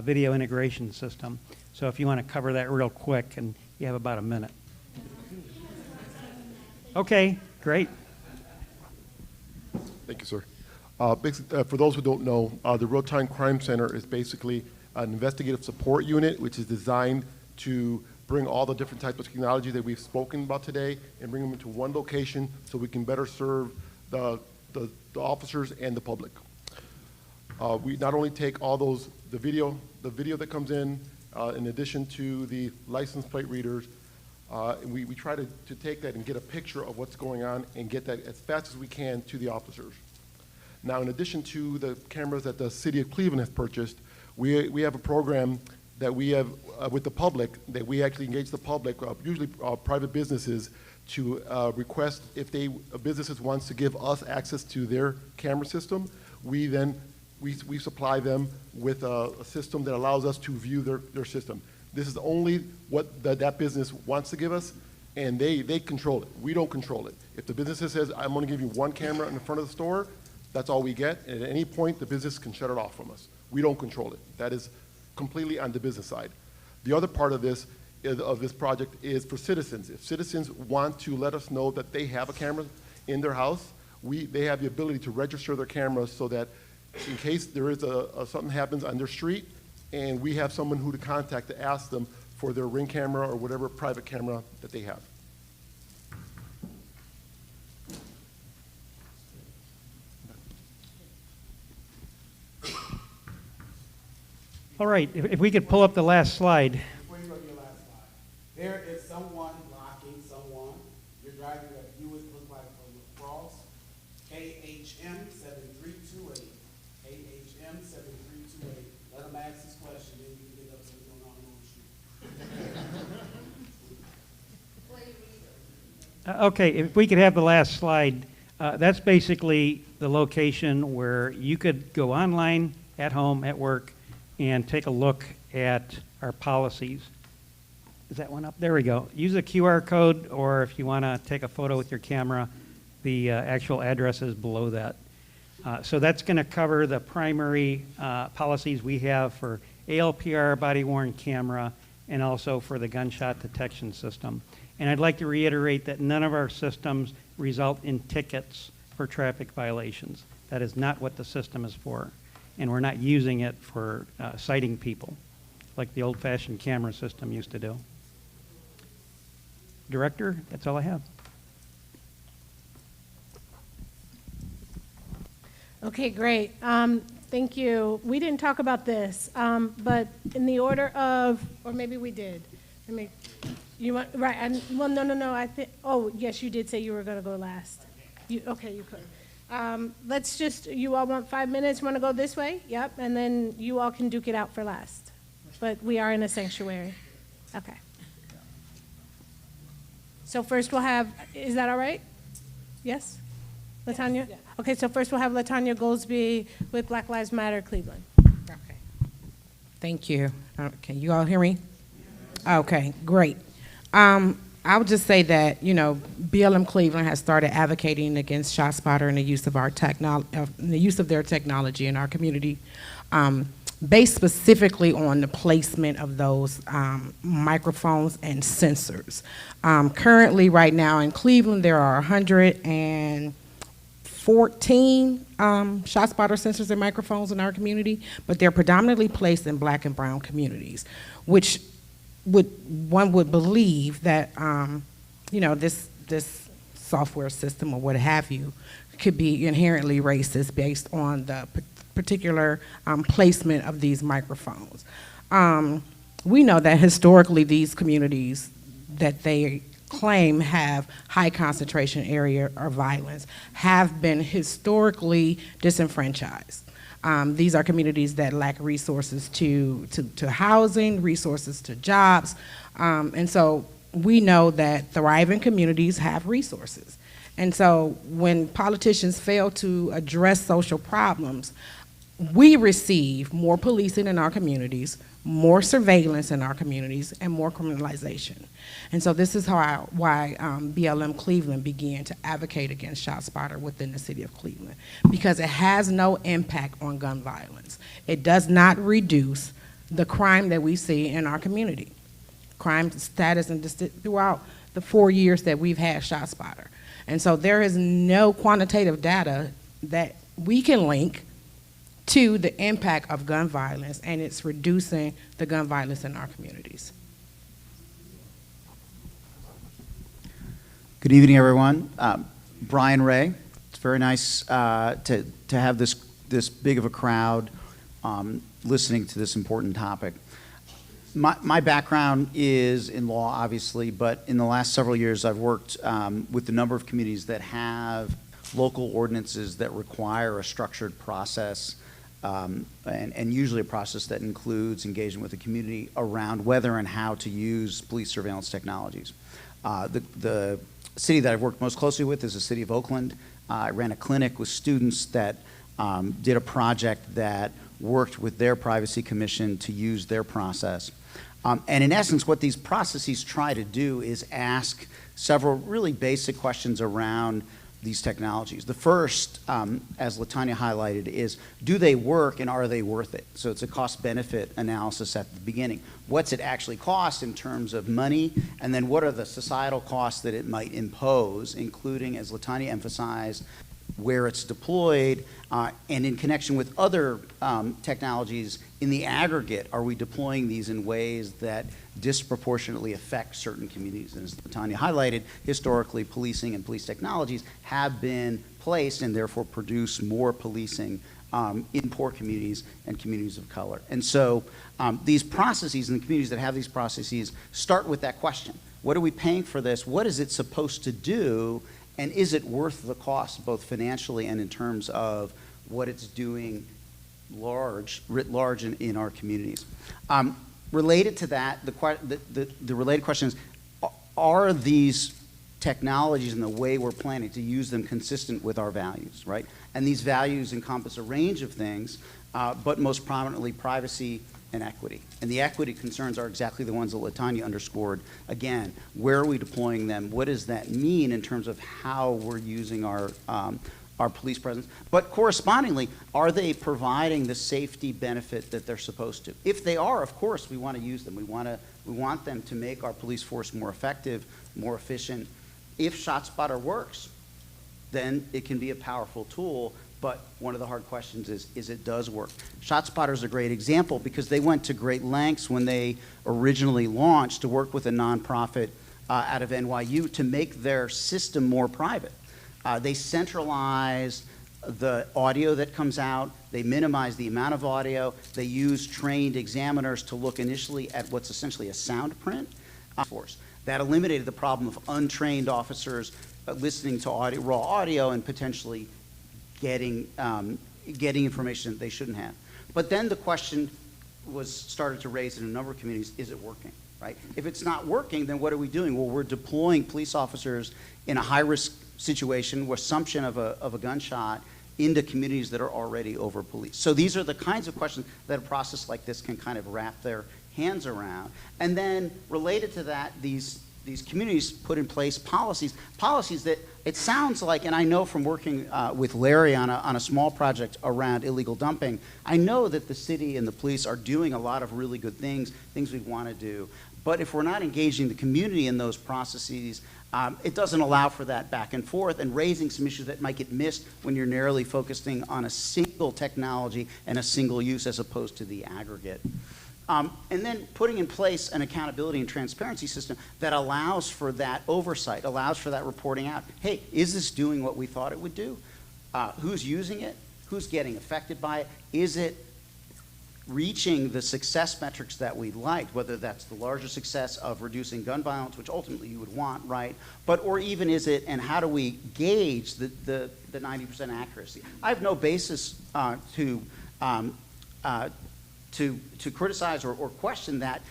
video integration system. So if you want to cover that real quick, and you have about a minute. Okay, great. Thank you, sir. For those who don't know, the Real-Time Crime Center is basically an investigative support unit, which is designed to bring all the different types of technology that we've spoken about today and bring them into one location so we can better serve the officers and the public. We not only take all the video that comes in addition to the license plate readers, We try to take that and get a picture of what's going on and get that as fast as we can to the officers. Now, in addition to the cameras that the city of Cleveland has purchased, we have a program that we have with the public, that we actually engage the public, usually private businesses, to request if businesses wants to give us access to their camera system. We supply them with a system that allows us to view their system. This is only what that business wants to give us, and they control it. We don't control it. If the business says, I'm going to give you one camera in the front of the store, that's all we get. And at any point, the business can shut it off from us. We don't control it. That is completely on the business side. The other part of this project is for citizens. If citizens want to let us know that they have a camera in their house, they have the ability to register their cameras so that in case there is something happens on their street, and we have someone who to contact to ask them for their Ring camera or whatever private camera that they have. All right, if we could pull up the last slide. Before you go to your last slide, there is someone blocking someone. You're driving a Buick, look like a lacrosse, KHM 7328. KHM 7328. Let him ask his question, then you can get up so we don't know shoot. Okay, if we could have the last slide. That's basically the location where you could go online, at home, at work, and take a look at our policies. Is that one up? There we go. Use a QR code, or if you want to take a photo with your camera, the actual address is below that. So that's going to cover the primary policies we have for ALPR, body-worn camera, and also for the gunshot detection system. And I'd like to reiterate that none of our systems result in tickets for traffic violations. That is not what the system is for. And we're not using it for citing people like the old-fashioned camera system used to do. Director, that's all I have. Okay, great. Thank you. We didn't talk about this, but in the order of, or maybe we did. You want, right, well, no, I think, oh, yes, you did say you were going to go last. Okay, you could. Let's just, you all want 5 minutes? Want to go this way? Yep, and then you all can duke it out for last. But we are in a sanctuary. Okay. So first we'll have, is that all right? Yes? LaTanya? Yes. Okay, so first we'll have LaTanya Goldsby with Black Lives Matter Cleveland. Okay. Thank you. Can you all hear me? Okay, great. I would just say that, BLM Cleveland has started advocating against ShotSpotter and the use of their technology in our community, based specifically on the placement of those microphones and sensors. Currently, right now in Cleveland, there are 114 ShotSpotter sensors and microphones in our community, but they're predominantly placed in Black and brown communities, which one would believe that this software system or what have you could be inherently racist based on the particular placement of these microphones. We know that historically these communities that they claim have high concentration area or violence have been historically disenfranchised. These are communities that lack resources to housing, resources to jobs, and so we know that thriving communities have resources. And so when politicians fail to address social problems, we receive more policing in our communities, more surveillance in our communities, and more criminalization. And so this is why BLM Cleveland began to advocate against ShotSpotter within the city of Cleveland, because it has no impact on gun violence. It does not reduce the crime that we see in our community. Crime status and throughout the 4 years that we've had ShotSpotter. And so there is no quantitative data that we can link to the impact of gun violence, and it's reducing the gun violence in our communities. Good evening, everyone. Brian Ray. It's very nice to have this big of a crowd listening to this important topic. My background is in law, obviously, but in the last several years, I've worked with a number of communities that have local ordinances that require a structured process, and usually a process that includes engagement with the community around whether and how to use police surveillance technologies. The city that I've worked most closely with is the city of Oakland. I ran a clinic with students that did a project that worked with their privacy commission to use their process. And in essence, what these processes try to do is ask several really basic questions around these technologies. The first, as LaTanya highlighted, is do they work and are they worth it? So it's a cost-benefit analysis at the beginning. What's it actually cost in terms of money? And then what are the societal costs that it might impose, including, as LaTanya emphasized, where it's deployed, and in connection with other technologies in the aggregate, are we deploying these in ways that disproportionately affect certain communities? And as Tanya highlighted, historically, policing and police technologies have been placed and therefore produce more policing in poor communities and communities of color. And so these processes and the communities that have these processes start with that question. What are we paying for this? What is it supposed to do? And is it worth the cost, both financially and in terms of what it's doing writ large in our communities? Related to that, the related question is, are these technologies and the way we're planning to use them consistent with our values, right? And these values encompass a range of things, but most prominently privacy and equity. And the equity concerns are exactly the ones that LaTanya underscored. Again, where are we deploying them? What does that mean in terms of how we're using our police presence? But correspondingly, are they providing the safety benefit that they're supposed to? If they are, of course, we want to use them. We want them to make our police force more effective, more efficient. If ShotSpotter works, then it can be a powerful tool. But one of the hard questions is it does work. ShotSpotter is a great example because they went to great lengths when they originally launched to work with a nonprofit out of NYU to make their system more private. They centralize the audio that comes out. They minimize the amount of audio. They use trained examiners to look initially at what's essentially a sound print force. That eliminated the problem of untrained officers listening to raw audio and potentially getting information that they shouldn't have. But then the question was started to raise in a number of communities, is it working, right? If it's not working, then what are we doing? Well, we're deploying police officers in a high-risk situation with assumption of a gunshot into communities that are already over-policed. So these are the kinds of questions that a process like this can kind of wrap their hands around. And then related to that, these communities put in place policies that it sounds like, and I know from working with Larry on a small project around illegal dumping, I know that the city and the police are doing a lot of really good things we'd want to do. But if we're not engaging the community in those processes, it doesn't allow for that back and forth and raising some issues that might get missed when you're narrowly focusing on a single technology and a single use as opposed to the aggregate. And then putting in place an accountability and transparency system that allows for that oversight, allows for that reporting out. Hey, is this doing what we thought it would do? Who's using it? Who's getting affected by it? Is it reaching the success metrics that we liked, whether that's the larger success of reducing gun violence, which ultimately you would want, right? Or even is it, and how do we gauge the 90% accuracy? I have no basis to criticize or question that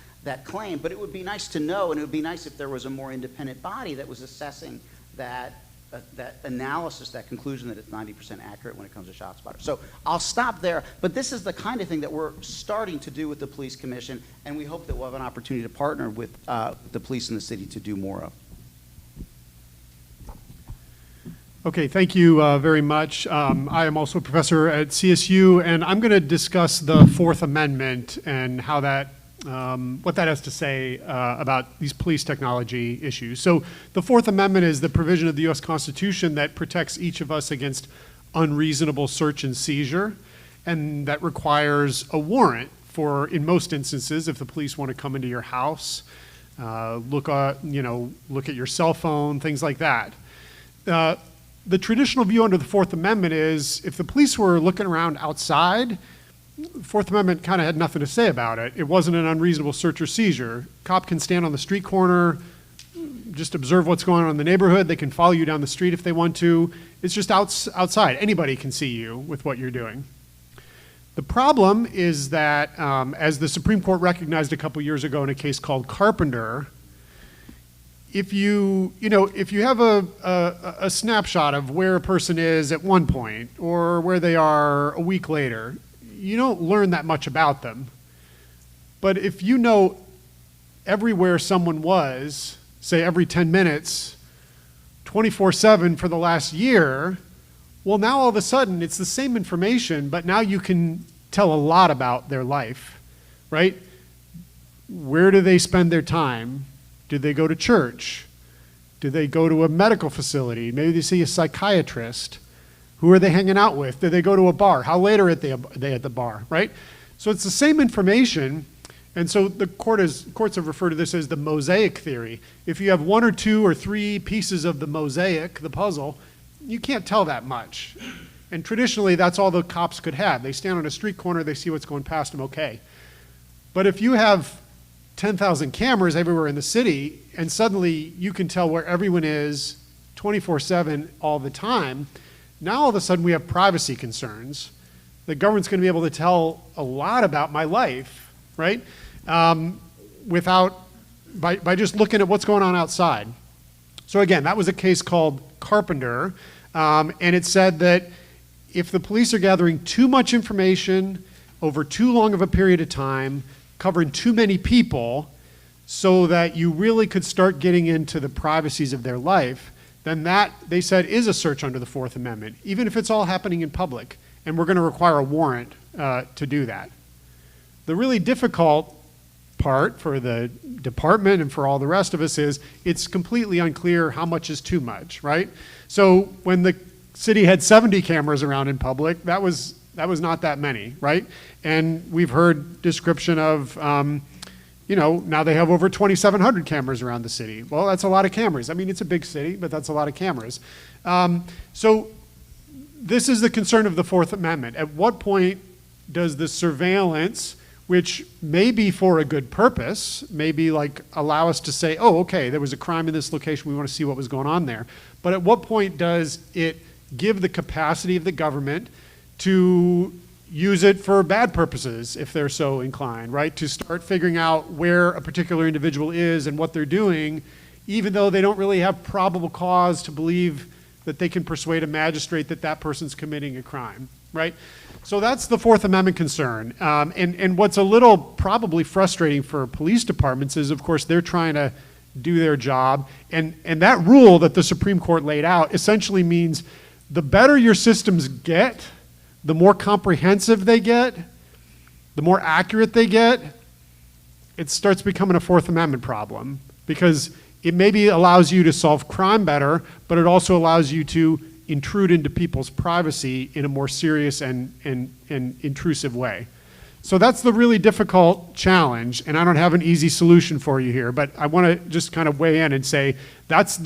claim, but it would be nice to know, and it would be nice if there was a more independent body that was assessing that analysis, that conclusion that it's 90% accurate when it comes to ShotSpotter. So I'll stop there, but this is the kind of thing that we're starting to do with the Police Commission, and we hope that we'll have an opportunity to partner with the police in the city to do more of. Okay, thank you very much. I am also a professor at CSU, and I'm going to discuss the Fourth Amendment and how that, what that has to say about these police technology issues. So the Fourth Amendment is the provision of the U.S. Constitution that protects each of us against unreasonable search and seizure, and that requires a warrant for, in most instances, if the police want to come into your house, look at your cell phone, things like that. The traditional view under the Fourth Amendment is if the police were looking around outside, Fourth Amendment kind of had nothing to say about it. It wasn't an unreasonable search or seizure. Cop can stand on the street corner, just observe what's going on in the neighborhood. They can follow you down the street if they want to. It's just outside. Anybody can see you with what you're doing. The problem is that, as the Supreme Court recognized a couple years ago in a case called Carpenter, if you have a snapshot of where a person is at one point or where they are a week later, you don't learn that much about them. But if you know everywhere someone was, say every 10 minutes, 24/7 for the last year, well, now all of a sudden it's the same information, but now you can tell a lot about their life, right? Where do they spend their time? Do they go to church? Do they go to a medical facility? Maybe they see a psychiatrist. Who are they hanging out with? Do they go to a bar? How late are they at the bar, right? So it's the same information, and so the courts have referred to this as the mosaic theory. If you have one or two or three pieces of the mosaic, the puzzle, you can't tell that much. And traditionally, that's all the cops could have. They stand on a street corner, they see what's going past them, okay. But if you have 10,000 cameras everywhere in the city, and suddenly you can tell where everyone is 24/7 all the time, now all of a sudden we have privacy concerns. The government's going to be able to tell a lot about my life, right? By just looking at what's going on outside. So again, that was a case called Carpenter, and it said that if the police are gathering too much information over too long of a period of time, covering too many people, so that you really could start getting into the privacies of their life, then that, they said, is a search under the Fourth Amendment, even if it's all happening in public, and we're going to require a warrant to do that. The really difficult part for the department and for all the rest of us is it's completely unclear how much is too much, right? So when the city had 70 cameras around in public, that was not that many, right? And we've heard description of, now they have over 2,700 cameras around the city. Well, that's a lot of cameras. I mean, it's a big city, but that's a lot of cameras. So this is the concern of the Fourth Amendment. At what point does the surveillance, which may be for a good purpose, maybe like allow us to say, oh, okay, there was a crime in this location, we want to see what was going on there. But at what point does it give the capacity of the government to use it for bad purposes, if they're so inclined, right? To start figuring out where a particular individual is and what they're doing, even though they don't really have probable cause to believe that they can persuade a magistrate that that person's committing a crime, right? So that's the Fourth Amendment concern. And what's a little probably frustrating for police departments is, of course, they're trying to do their job. And that rule that the Supreme Court laid out essentially means the better your systems get, the more comprehensive they get, the more accurate they get, it starts becoming a Fourth Amendment problem, because it maybe allows you to solve crime better, but it also allows you to intrude into people's privacy in a more serious and intrusive way. So that's the really difficult challenge, and I don't have an easy solution for you here, but I want to just kind of weigh in and say that's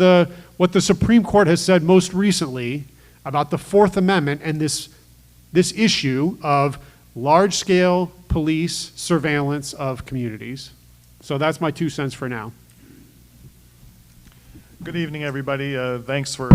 what the Supreme Court has said most recently about the Fourth Amendment and this issue of large-scale police surveillance of communities. So that's my 2 cents for now. Good evening, everybody. Thanks for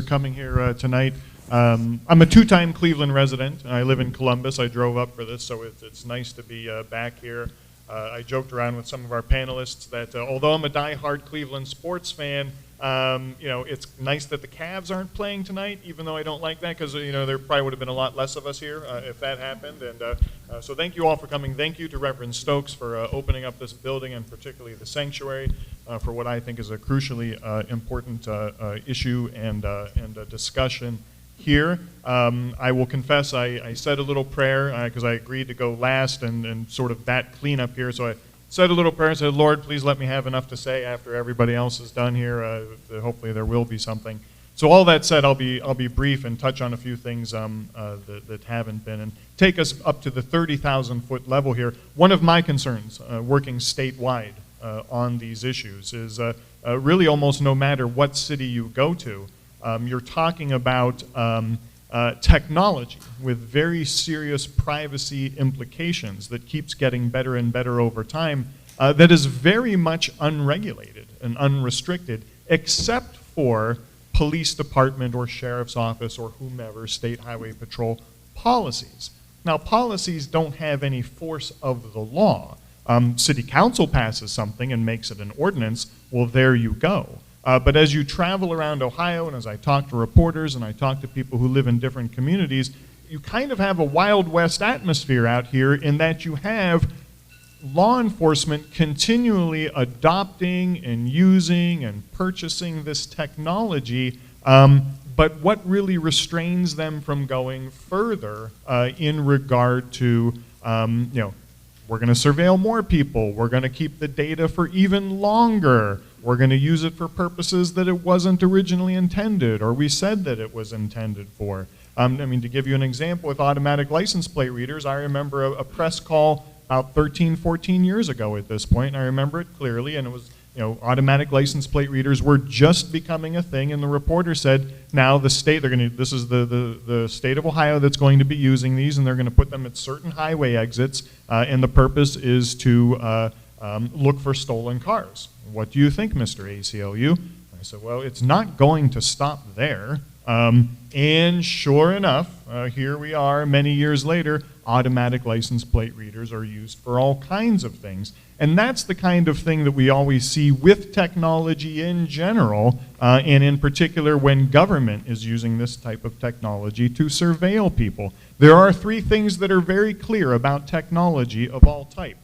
coming here tonight. I'm a 2-time Cleveland resident. I live in Columbus. I drove up for this, so it's nice to be back here. I joked around with some of our panelists that although I'm a diehard Cleveland sports fan, it's nice that the Cavs aren't playing tonight, even though I don't like that, because there probably would have been a lot less of us here if that happened. And so thank you all for coming. Thank you to Reverend Stokes for opening up this building, and particularly the sanctuary, for what I think is a crucially important issue and discussion here. I will confess I said a little prayer because I agreed to go last and sort of that cleanup here. So I said a little prayer and said, Lord, please let me have enough to say after everybody else is done here. Hopefully there will be something. So all that said, I'll be brief and touch on a few things that haven't been, and take us up to the 30,000-foot level here. One of my concerns working statewide on these issues is really almost no matter what city you go to, you're talking about technology with very serious privacy implications that keeps getting better and better over time, that is very much unregulated and unrestricted, except for police department or sheriff's office or whomever, state highway patrol policies. Now, policies don't have any force of the law. City council passes something and makes it an ordinance, well, there you go. But as you travel around Ohio, and as I talk to reporters and I talk to people who live in different communities, you kind of have a Wild West atmosphere out here in that you have law enforcement continually adopting and using and purchasing this technology, but what really restrains them from going further in regard to, we're going to surveil more people, we're going to keep the data for even longer, we're going to use it for purposes that it wasn't originally intended, or we said that it was intended for. To give you an example with automatic license plate readers, I remember a press call about 13, 14 years ago at this point, and I remember it clearly, and it was, automatic license plate readers were just becoming a thing, and the reporter said, now the state, this is the state of Ohio that's going to be using these, and they're going to put them at certain highway exits, and the purpose is to look for stolen cars. What do you think, Mr. ACLU? I said, well, it's not going to stop there. And sure enough, here we are many years later, automatic license plate readers are used for all kinds of things. And that's the kind of thing that we always see with technology in general, and in particular when government is using this type of technology to surveil people. There are three things that are very clear about technology of all type.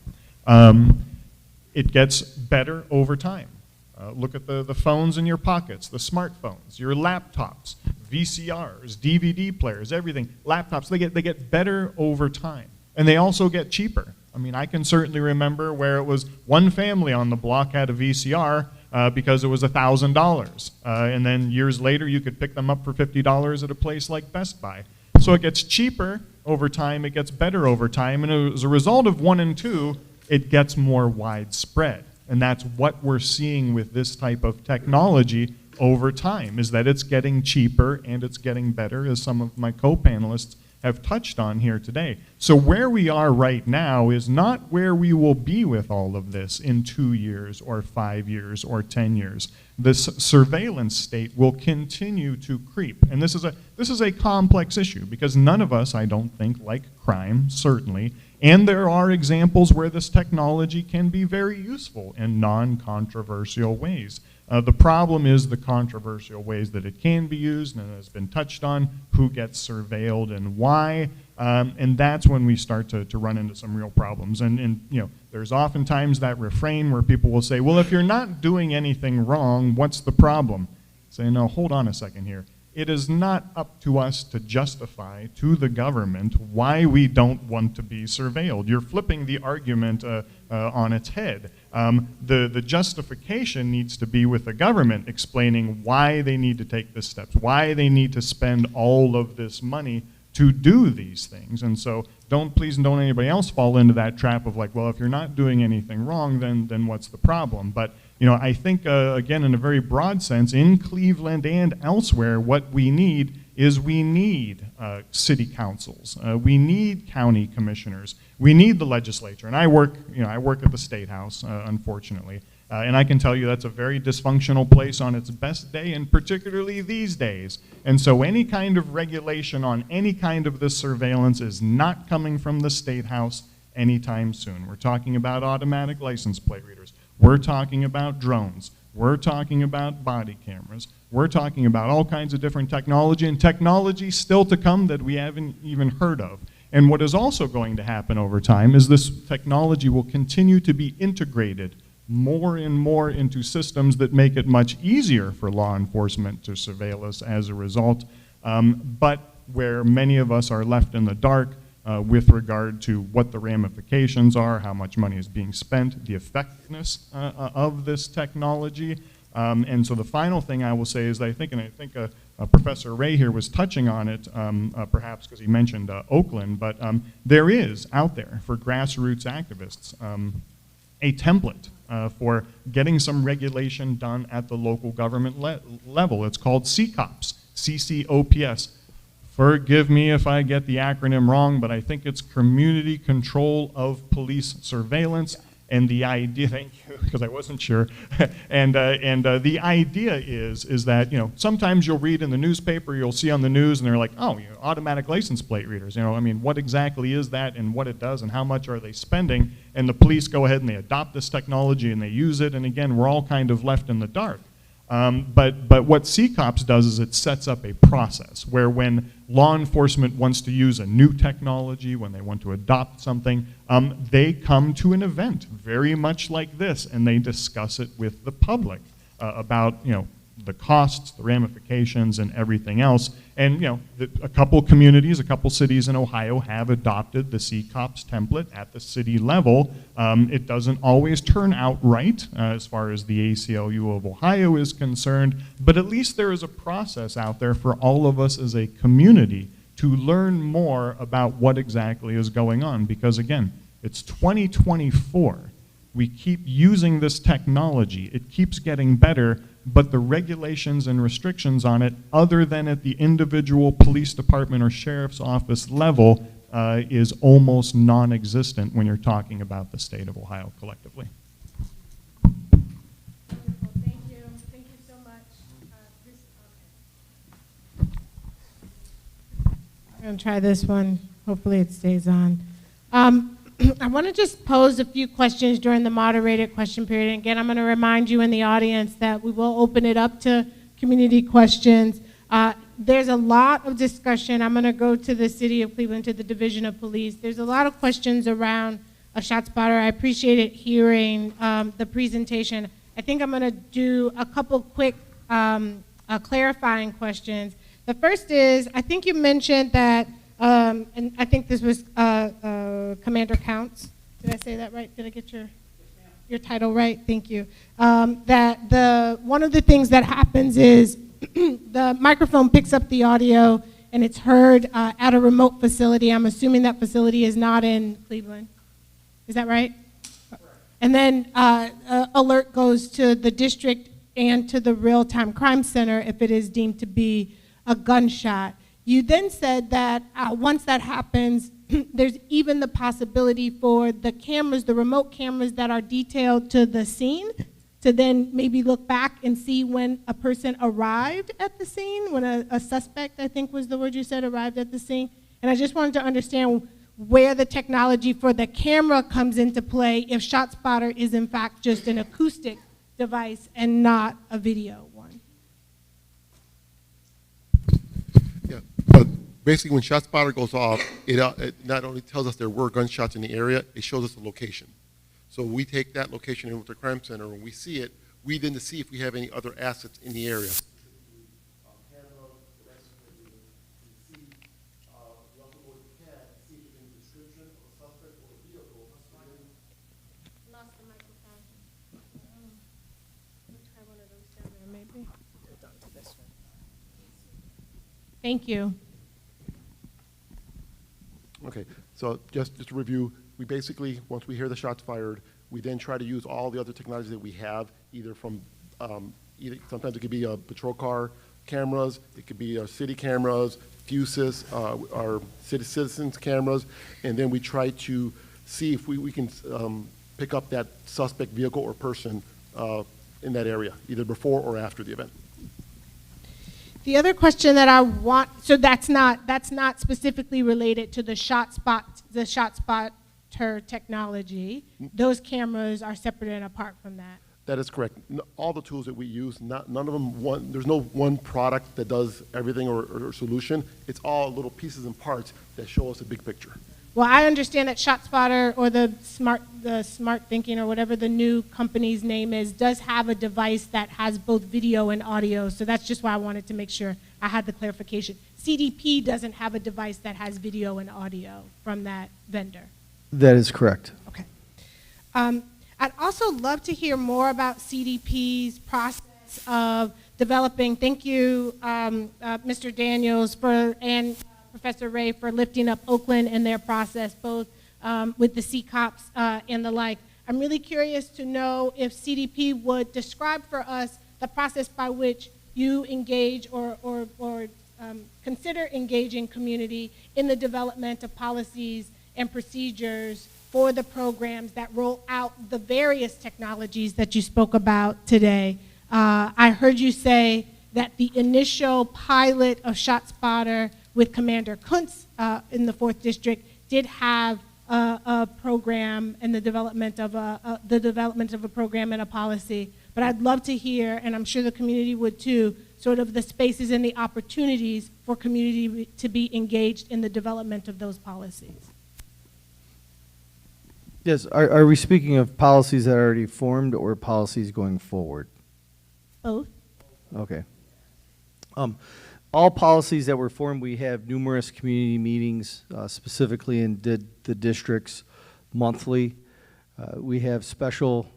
It gets better over time. Look at the phones in your pockets, the smartphones, your laptops, VCRs, DVD players, everything. Laptops, they get better over time. And they also get cheaper. I can certainly remember where it was one family on the block had a VCR because it was $1,000. And then years later, you could pick them up for $50 at a place like Best Buy. So it gets cheaper over time, it gets better over time, and as a result of 1 and 2, it gets more widespread. And that's what we're seeing with this type of technology over time, is that it's getting cheaper and it's getting better, as some of my co-panelists have touched on here today. So where we are right now is not where we will be with all of this in 2 years or 5 years or 10 years. This surveillance state will continue to creep. And this is a complex issue because none of us, I don't think, like crime, certainly. And there are examples where this technology can be very useful in non-controversial ways. The problem is the controversial ways that it can be used, and it has been touched on, who gets surveilled and why, and that's when we start to run into some real problems. And there's oftentimes that refrain where people will say, well, if you're not doing anything wrong, what's the problem? Say, no, hold on a second here. It is not up to us to justify to the government why we don't want to be surveilled. You're flipping the argument on its head. The justification needs to be with the government explaining why they need to take the steps, why they need to spend all of this money to do these things. And so please don't anybody else fall into that trap of like, well, if you're not doing anything wrong, then what's the problem? But I think, again, in a very broad sense, in Cleveland and elsewhere, what we need is we need city councils. We need county commissioners. We need the legislature. And I work at the State House, unfortunately. And I can tell you that's a very dysfunctional place on its best day, and particularly these days. And so any kind of regulation on any kind of this surveillance is not coming from the State House anytime soon. We're talking about automatic license plate readers. We're talking about drones. We're talking about body cameras. We're talking about all kinds of different technology, and technology still to come that we haven't even heard of. And what is also going to happen over time is this technology will continue to be integrated more and more into systems that make it much easier for law enforcement to surveil us as a result, but where many of us are left in the dark with regard to what the ramifications are, how much money is being spent, the effectiveness of this technology. And so the final thing I will say is that I think Professor Ray here was touching on it, perhaps because he mentioned Oakland, but there is out there for grassroots activists a template for getting some regulation done at the local government level. It's called CCOPS, CCOPS. forgive me if I get the acronym wrong, but I think it's Community Control of Police Surveillance. And the idea, thank you, because I wasn't sure. and the idea is that, sometimes you'll read in the newspaper, you'll see on the news, and they're like, oh, automatic license plate readers. What exactly is that and what it does and how much are they spending? And the police go ahead and they adopt this technology and they use it. And again, we're all kind of left in the dark. But what CCOPS does is it sets up a process where when law enforcement wants to use a new technology, when they want to adopt something, they come to an event very much like this and they discuss it with the public about the costs, the ramifications, and everything else. And a couple communities, a couple cities in Ohio have adopted the CCOPS template at the city level. It doesn't always turn out right as far as the ACLU of Ohio is concerned, but at least there is a process out there for all of us as a community to learn more about what exactly is going on. Because again, it's 2024. We keep using this technology. It keeps getting better, but the regulations and restrictions on it, other than at the individual police department or sheriff's office level, is almost non-existent when you're talking about the state of Ohio collectively. Wonderful. Thank you. Thank you so much. I'm going to try this one. Hopefully it stays on. I want to just pose a few questions during the moderated question period. And again, I'm going to remind you in the audience that we will open it up to community questions. There's a lot of discussion. I'm going to go to the City of Cleveland, to the Division of Police. There's a lot of questions around a ShotSpotter. I appreciated hearing the presentation. I think I'm going to do a couple quick clarifying questions. The first is, I think you mentioned that and I think this was Commander Counts. Did I say that right? Did I get your title right? Thank you. That one of the things that happens is the microphone picks up the audio and it's heard at a remote facility. I'm assuming that facility is not in Cleveland. Is that right? And then alert goes to the district and to the real-time crime center if it is deemed to be a gunshot. You then said that once that happens, there's even the possibility for the cameras, the remote cameras that are detailed to the scene, to then maybe look back and see when a person arrived at the scene, when a suspect, I think was the word you said, arrived at the scene. And I just wanted to understand where the technology for the camera comes into play if ShotSpotter is in fact just an acoustic device and not a video one. But basically, when ShotSpotter goes off, it not only tells us there were gunshots in the area, it shows us the location. So we take that location in with the crime center, and we see it. We then to see if we have any other assets in the area. Thank you. Okay, so just to review, we basically, once we hear the shots fired, we then try to use all the other technology that we have, either from, sometimes it could be patrol car cameras, it could be our city cameras, fuses, our citizens cameras, and then we try to see if we can pick up that suspect vehicle or person in that area, either before or after the event. The other question that I want, so that's not specifically related to the ShotSpotter technology. Those cameras are separate and apart from that. That is correct. All the tools that we use, none of them, there's no one product that does everything or solution. It's all little pieces and parts that show us a big picture. Well, I understand that ShotSpotter or the Smart Thinking or whatever the new company's name is does have a device that has both video and audio. So that's just why I wanted to make sure I had the clarification. CDP doesn't have a device that has video and audio from that vendor. That is correct. Okay. I'd also love to hear more about CDP's process of developing. Thank you, Mr. Daniels, and Professor Ray, for lifting up Oakland and their process, both with the CCOPS and the like. I'm really curious to know if CDP would describe for us the process by which you engage or consider engaging community in the development of policies and procedures for the programs that roll out the various technologies that you spoke about today. I heard you say that the initial pilot of ShotSpotter with Commander Kuntz in the 4th District did have a program and the development of a program and a policy. But I'd love to hear, and I'm sure the community would too, sort of the spaces and the opportunities for community to be engaged in the development of those policies. Yes, are we speaking of policies that are already formed or policies going forward? Both. Okay. All policies that were formed, we have numerous community meetings, specifically in the districts monthly. We have special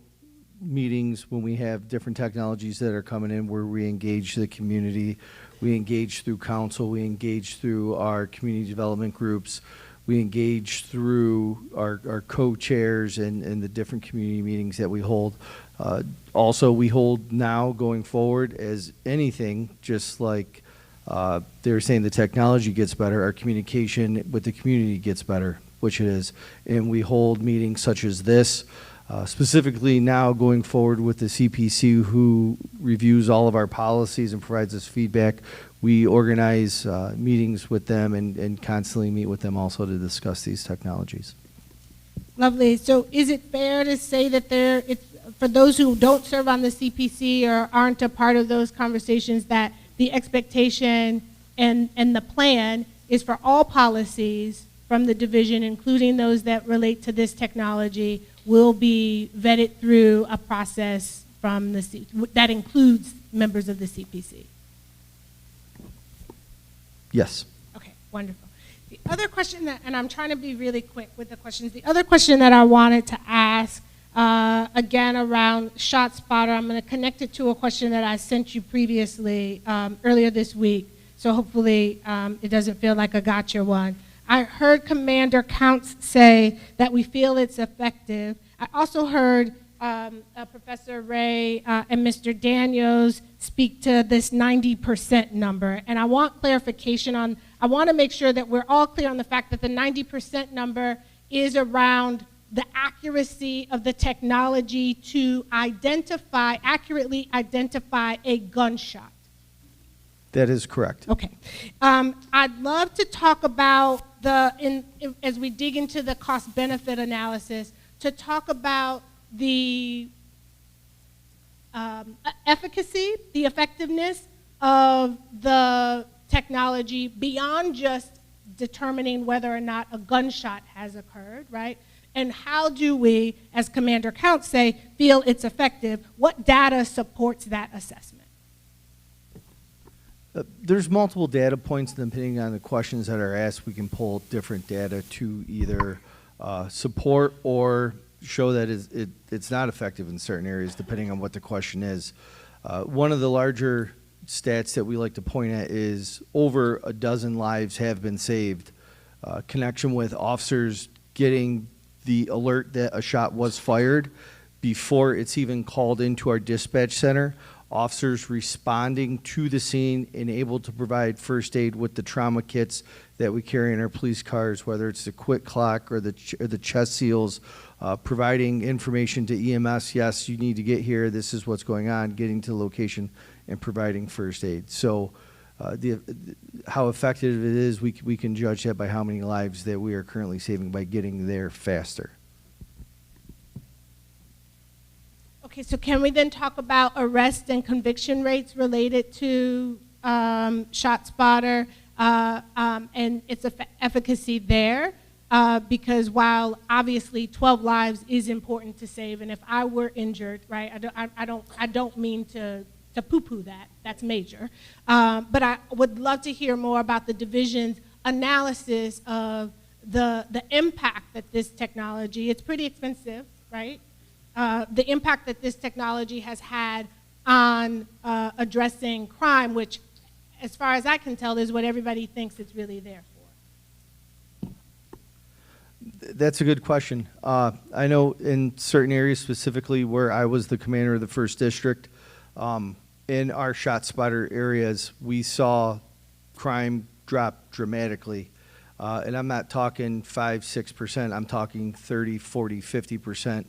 meetings when we have different technologies that are coming in where we engage the community. We engage through council. We engage through our community development groups. We engage through our co-chairs and the different community meetings that we hold. Also, we hold now going forward as anything, just like they were saying the technology gets better, our communication with the community gets better, which it is. And we hold meetings such as this, specifically now going forward with the CPC who reviews all of our policies and provides us feedback. We organize meetings with them and constantly meet with them also to discuss these technologies. Lovely. So is it fair to say that it's, for those who don't serve on the CPC or aren't a part of those conversations, that the expectation and the plan is for all policies from the division, including those that relate to this technology, will be vetted through a process from that includes members of the CPC? Yes. Okay, wonderful. The other question and I'm trying to be really quick with the questions. The other question that I wanted to ask, again, around ShotSpotter, I'm going to connect it to a question that I sent you previously earlier this week. So hopefully it doesn't feel like a gotcha one. I heard Commander Counts say that we feel it's effective. I also heard Professor Ray and Mr. Daniels speak to this 90% number. And I want clarification on, I want to make sure that we're all clear on the fact that the 90% number is around the accuracy of the technology to accurately identify a gunshot. That is correct. Okay. I'd love to talk about as we dig into the cost-benefit analysis, to talk about the efficacy, the effectiveness of the technology beyond just determining whether or not a gunshot has occurred, right? And how do we, as Commander Counts say, feel it's effective? What data supports that assessment? There's multiple data points, depending on the questions that are asked. We can pull different data to either support or show that it's not effective in certain areas, depending on what the question is. One of the larger stats that we like to point at is over a dozen lives have been saved. Connection with officers getting the alert that a shot was fired before it's even called into our dispatch center. Officers responding to the scene and able to provide first aid with the trauma kits that we carry in our police cars, whether it's the quick clock or the chest seals, providing information to EMS, yes, you need to get here, this is what's going on, getting to the location and providing first aid. So how effective it is, we can judge that by how many lives that we are currently saving by getting there faster. Okay, so can we then talk about arrest and conviction rates related to ShotSpotter and its efficacy there? Because while obviously 12 lives is important to save, and if I were injured, right, I don't mean to poo-poo that. That's major. But I would love to hear more about the division's analysis of the impact that this technology, it's pretty expensive, right? The impact that this technology has had on addressing crime, which, as far as I can tell, is what everybody thinks it's really there for. That's a good question. I know in certain areas, specifically where I was the commander of the 1st District, in our ShotSpotter areas, we saw crime dropped dramatically. And I'm not talking 5-6%, I'm talking 30, 40, 50%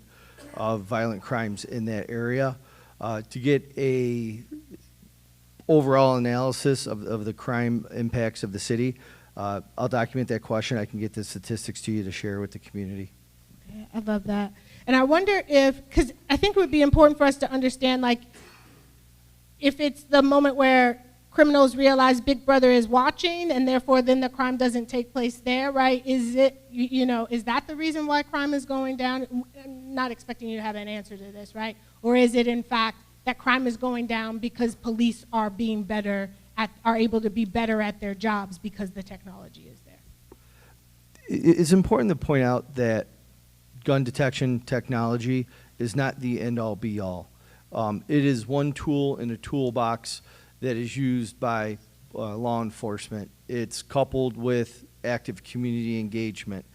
of violent crimes in that area. To get a overall analysis of the crime impacts of the city, I'll document that question. I can get the statistics to you to share with the community. Okay, I love that. And I wonder if, because I think it would be important for us to understand, like, if it's the moment where criminals realize Big Brother is watching and therefore then the crime doesn't take place there, right? Is it, is that the reason why crime is going down? I'm not expecting you to have an answer to this, right? Or is it in fact that crime is going down because police are being better are able to be better at their jobs because the technology is there? It's important to point out that gun detection technology is not the end-all be-all. It is one tool in a toolbox that is used by law enforcement. It's coupled with active community engagement.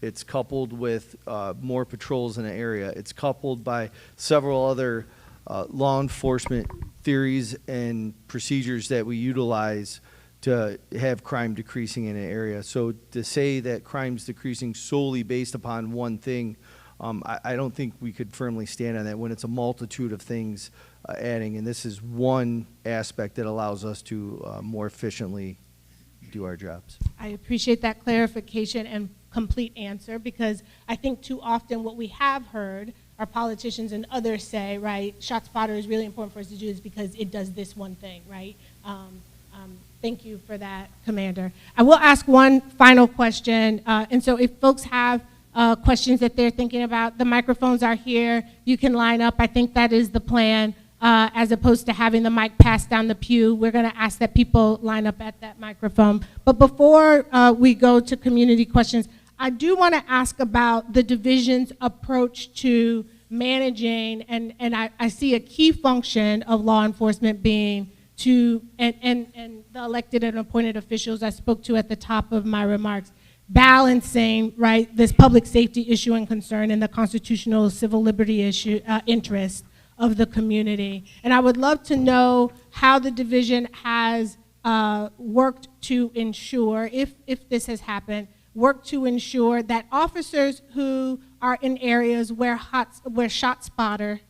It's coupled with more patrols in the area. It's coupled by several other law enforcement theories and procedures that we utilize to have crime decreasing in an area. So to say that crime's decreasing solely based upon one thing, I don't think we could firmly stand on that when it's a multitude of things adding, and this is one aspect that allows us to more efficiently do our jobs. I appreciate that clarification and complete answer, because I think too often what we have heard our politicians and others say, right, ShotSpotter is really important for us to do this because it does this one thing, right? Thank you for that, Commander. I will ask one final question, and so if folks have questions that they're thinking about, the microphones are here. You can line up. I think that is the plan, as opposed to having the mic passed down the pew. We're going to ask that people line up at that microphone. But before we go to community questions, I do want to ask about the division's approach to managing, and I see a key function of law enforcement being to, and the elected and appointed officials I spoke to at the top of my remarks, balancing, right, this public safety issue and concern and the constitutional civil liberty issue, interest of the community. And I would love to know how the division has worked to ensure, if this has happened, work to ensure that officers who are in areas where ShotSpotter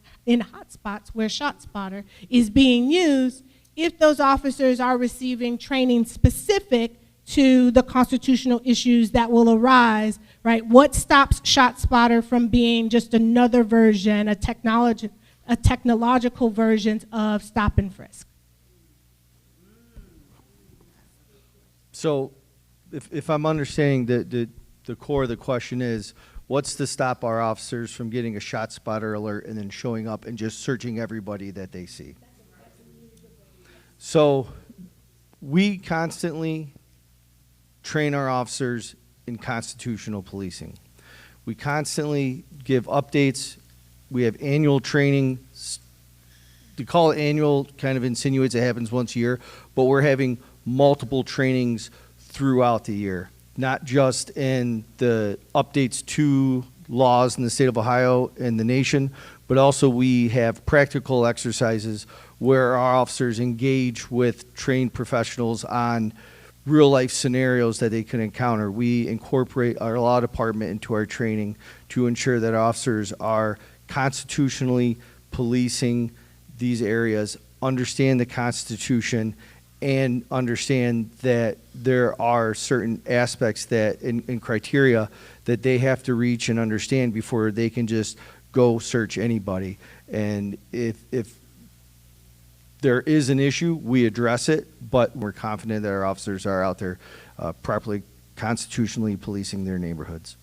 is being used, if those officers are receiving training specific to the constitutional issues that will arise, right? What stops ShotSpotter from being just another version, a technological version of stop and frisk? So if I'm understanding the core of the question is, what's to stop our officers from getting a ShotSpotter alert and then showing up and just searching everybody that they see? So we constantly train our officers in constitutional policing. We constantly give updates. We have annual training. To call it annual kind of insinuates it happens once a year, but we're having multiple trainings throughout the year, not just in the updates to laws in the state of Ohio and the nation, but also we have practical exercises where our officers engage with trained professionals on real life scenarios that they can encounter. We incorporate our law department into our training to ensure that our officers are constitutionally policing these areas, understand the Constitution, and understand that there are certain aspects that and criteria that they have to reach and understand before they can just go search anybody. And if there is an issue, we address it, but we're confident that our officers are out there properly constitutionally policing their neighborhoods.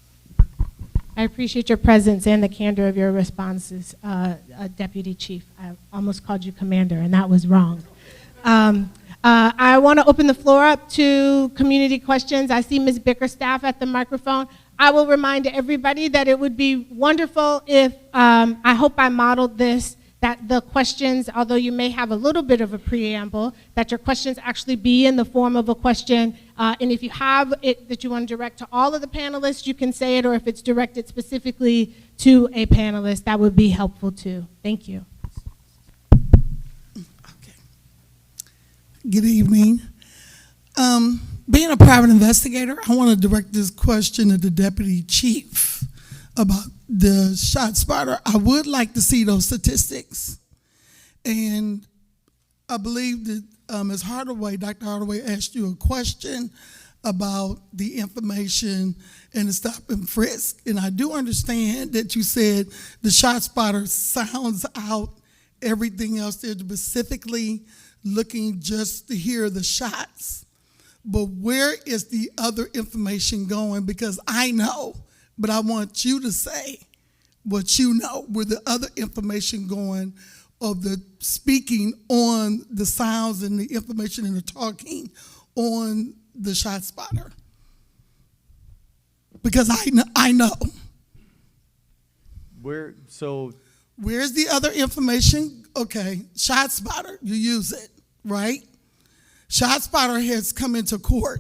I appreciate your presence and the candor of your responses, Deputy Chief. I almost called you Commander, and that was wrong. I want to open the floor up to community questions. I see Ms. Bickerstaff at the microphone. I will remind everybody that it would be wonderful if, I hope I modeled this, that the questions, although you may have a little bit of a preamble, that your questions actually be in the form of a question. And if you have it that you want to direct to all of the panelists, you can say it, or if it's directed specifically to a panelist, that would be helpful too. Thank you. Okay. Good evening. Being a private investigator, I want to direct this question to the deputy chief about the shot spotter. I would like to see those statistics. And I believe that Ms. Hardaway, Dr. Hardaway asked you a question about the information and the stop and frisk. And I do understand that you said the shot spotter sounds out everything else. They're specifically looking just to hear the shots. But where is the other information going? Because I know, but I want you to say what you know, where the other information going of the speaking on the sounds and the information and the talking on the shot spotter. Because I know. Where's the other information? Okay, shot spotter, you use it, right? Shot spotter has come into court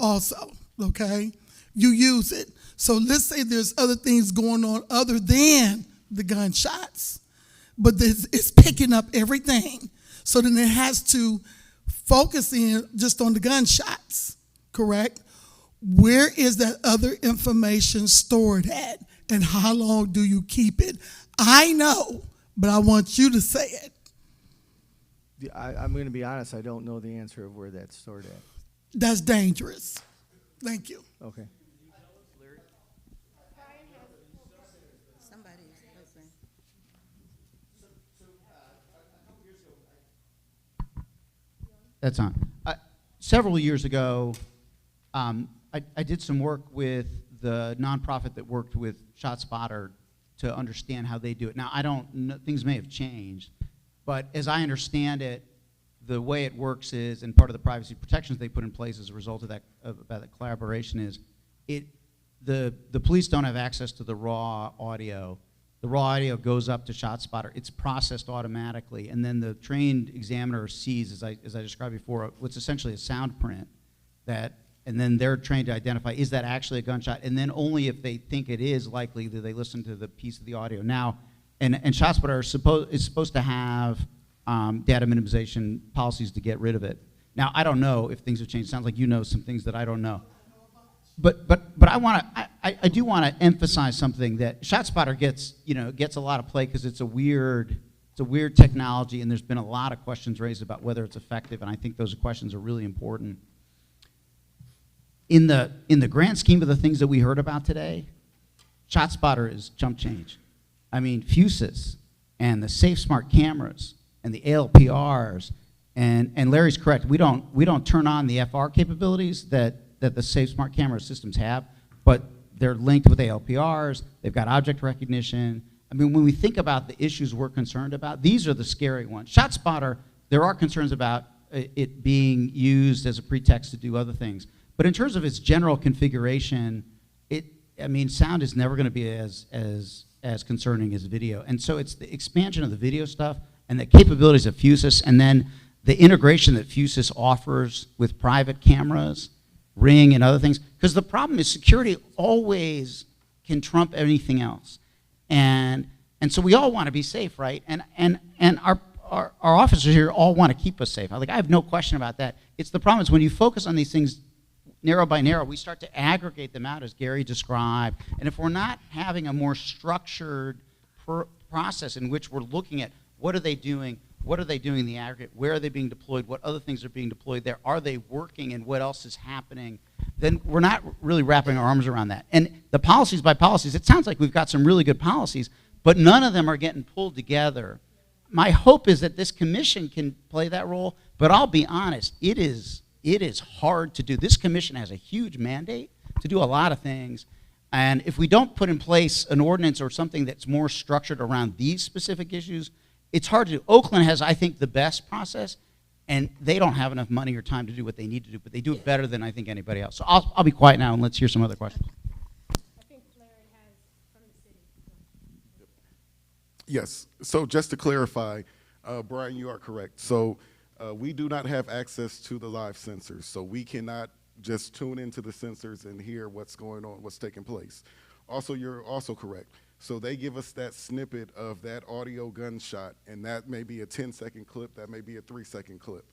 also, okay? You use it. So let's say there's other things going on other than the gunshots, but it's picking up everything. So then it has to focus in just on the gunshots, correct? Where is that other information stored at, and how long do you keep it? I know, but I want you to say it. I'm going to be honest, I don't know the answer of where that's stored at. That's dangerous. Thank you. Okay. That's on. Several years ago, I did some work with the nonprofit that worked with ShotSpotter to understand how they do it. Now, I don't know, things may have changed, but as I understand it, the way it works is, and part of the privacy protections they put in place as a result of that collaboration is, the police don't have access to the raw audio. The raw audio goes up to ShotSpotter. It's processed automatically, and then the trained examiner sees, as I described before, what's essentially a sound print and then they're trained to identify, is that actually a gunshot? And then only if they think it is likely do they listen to the piece of the audio. Now, and ShotSpotter is supposed to have data minimization policies to get rid of it. Now, I don't know if things have changed. It sounds like you know some things that I don't know. But I do want to emphasize something that ShotSpotter gets a lot of play because it's a weird technology, and there's been a lot of questions raised about whether it's effective, and I think those questions are really important. In the grand scheme of the things that we heard about today, ShotSpotter is chump change. I mean, Fusus and the Safe Smart cameras and the ALPRs, and Larry's correct. We don't turn on the FR capabilities that the Safe Smart camera systems have, but they're linked with ALPRs. They've got object recognition. I mean, when we think about the issues we're concerned about, these are the scary ones. ShotSpotter, there are concerns about it being used as a pretext to do other things. But in terms of its general configuration, sound is never going to be as concerning as video. And so it's the expansion of the video stuff and the capabilities of Fusus, and then the integration that Fusus offers with private cameras, Ring, and other things. Because the problem is security always can trump anything else. And so we all want to be safe, right? And our officers here all want to keep us safe. I have no question about that. It's the problem is when you focus on these things narrow by narrow, we start to aggregate them out, as Gary described. And if we're not having a more structured process in which we're looking at what are they doing in the aggregate, where are they being deployed, what other things are being deployed there, are they working, and what else is happening, then we're not really wrapping our arms around that. And the policies by policies, it sounds like we've got some really good policies, but none of them are getting pulled together. My hope is that this commission can play that role, but I'll be honest, it is hard to do. This commission has a huge mandate to do a lot of things, and if we don't put in place an ordinance or something that's more structured around these specific issues, it's hard to do. Oakland has, I think, the best process, and they don't have enough money or time to do what they need to do, but they do it better than I think anybody else. So I'll be quiet now, and let's hear some other questions. I think Larry has from the city. Yes. So just to clarify, Brian, you are correct. So we do not have access to the live sensors, so we cannot just tune into the sensors and hear what's going on, what's taking place. Also, you're also correct. So they give us that snippet of that audio gunshot, and that may be a 10-second clip, that may be a 3-second clip.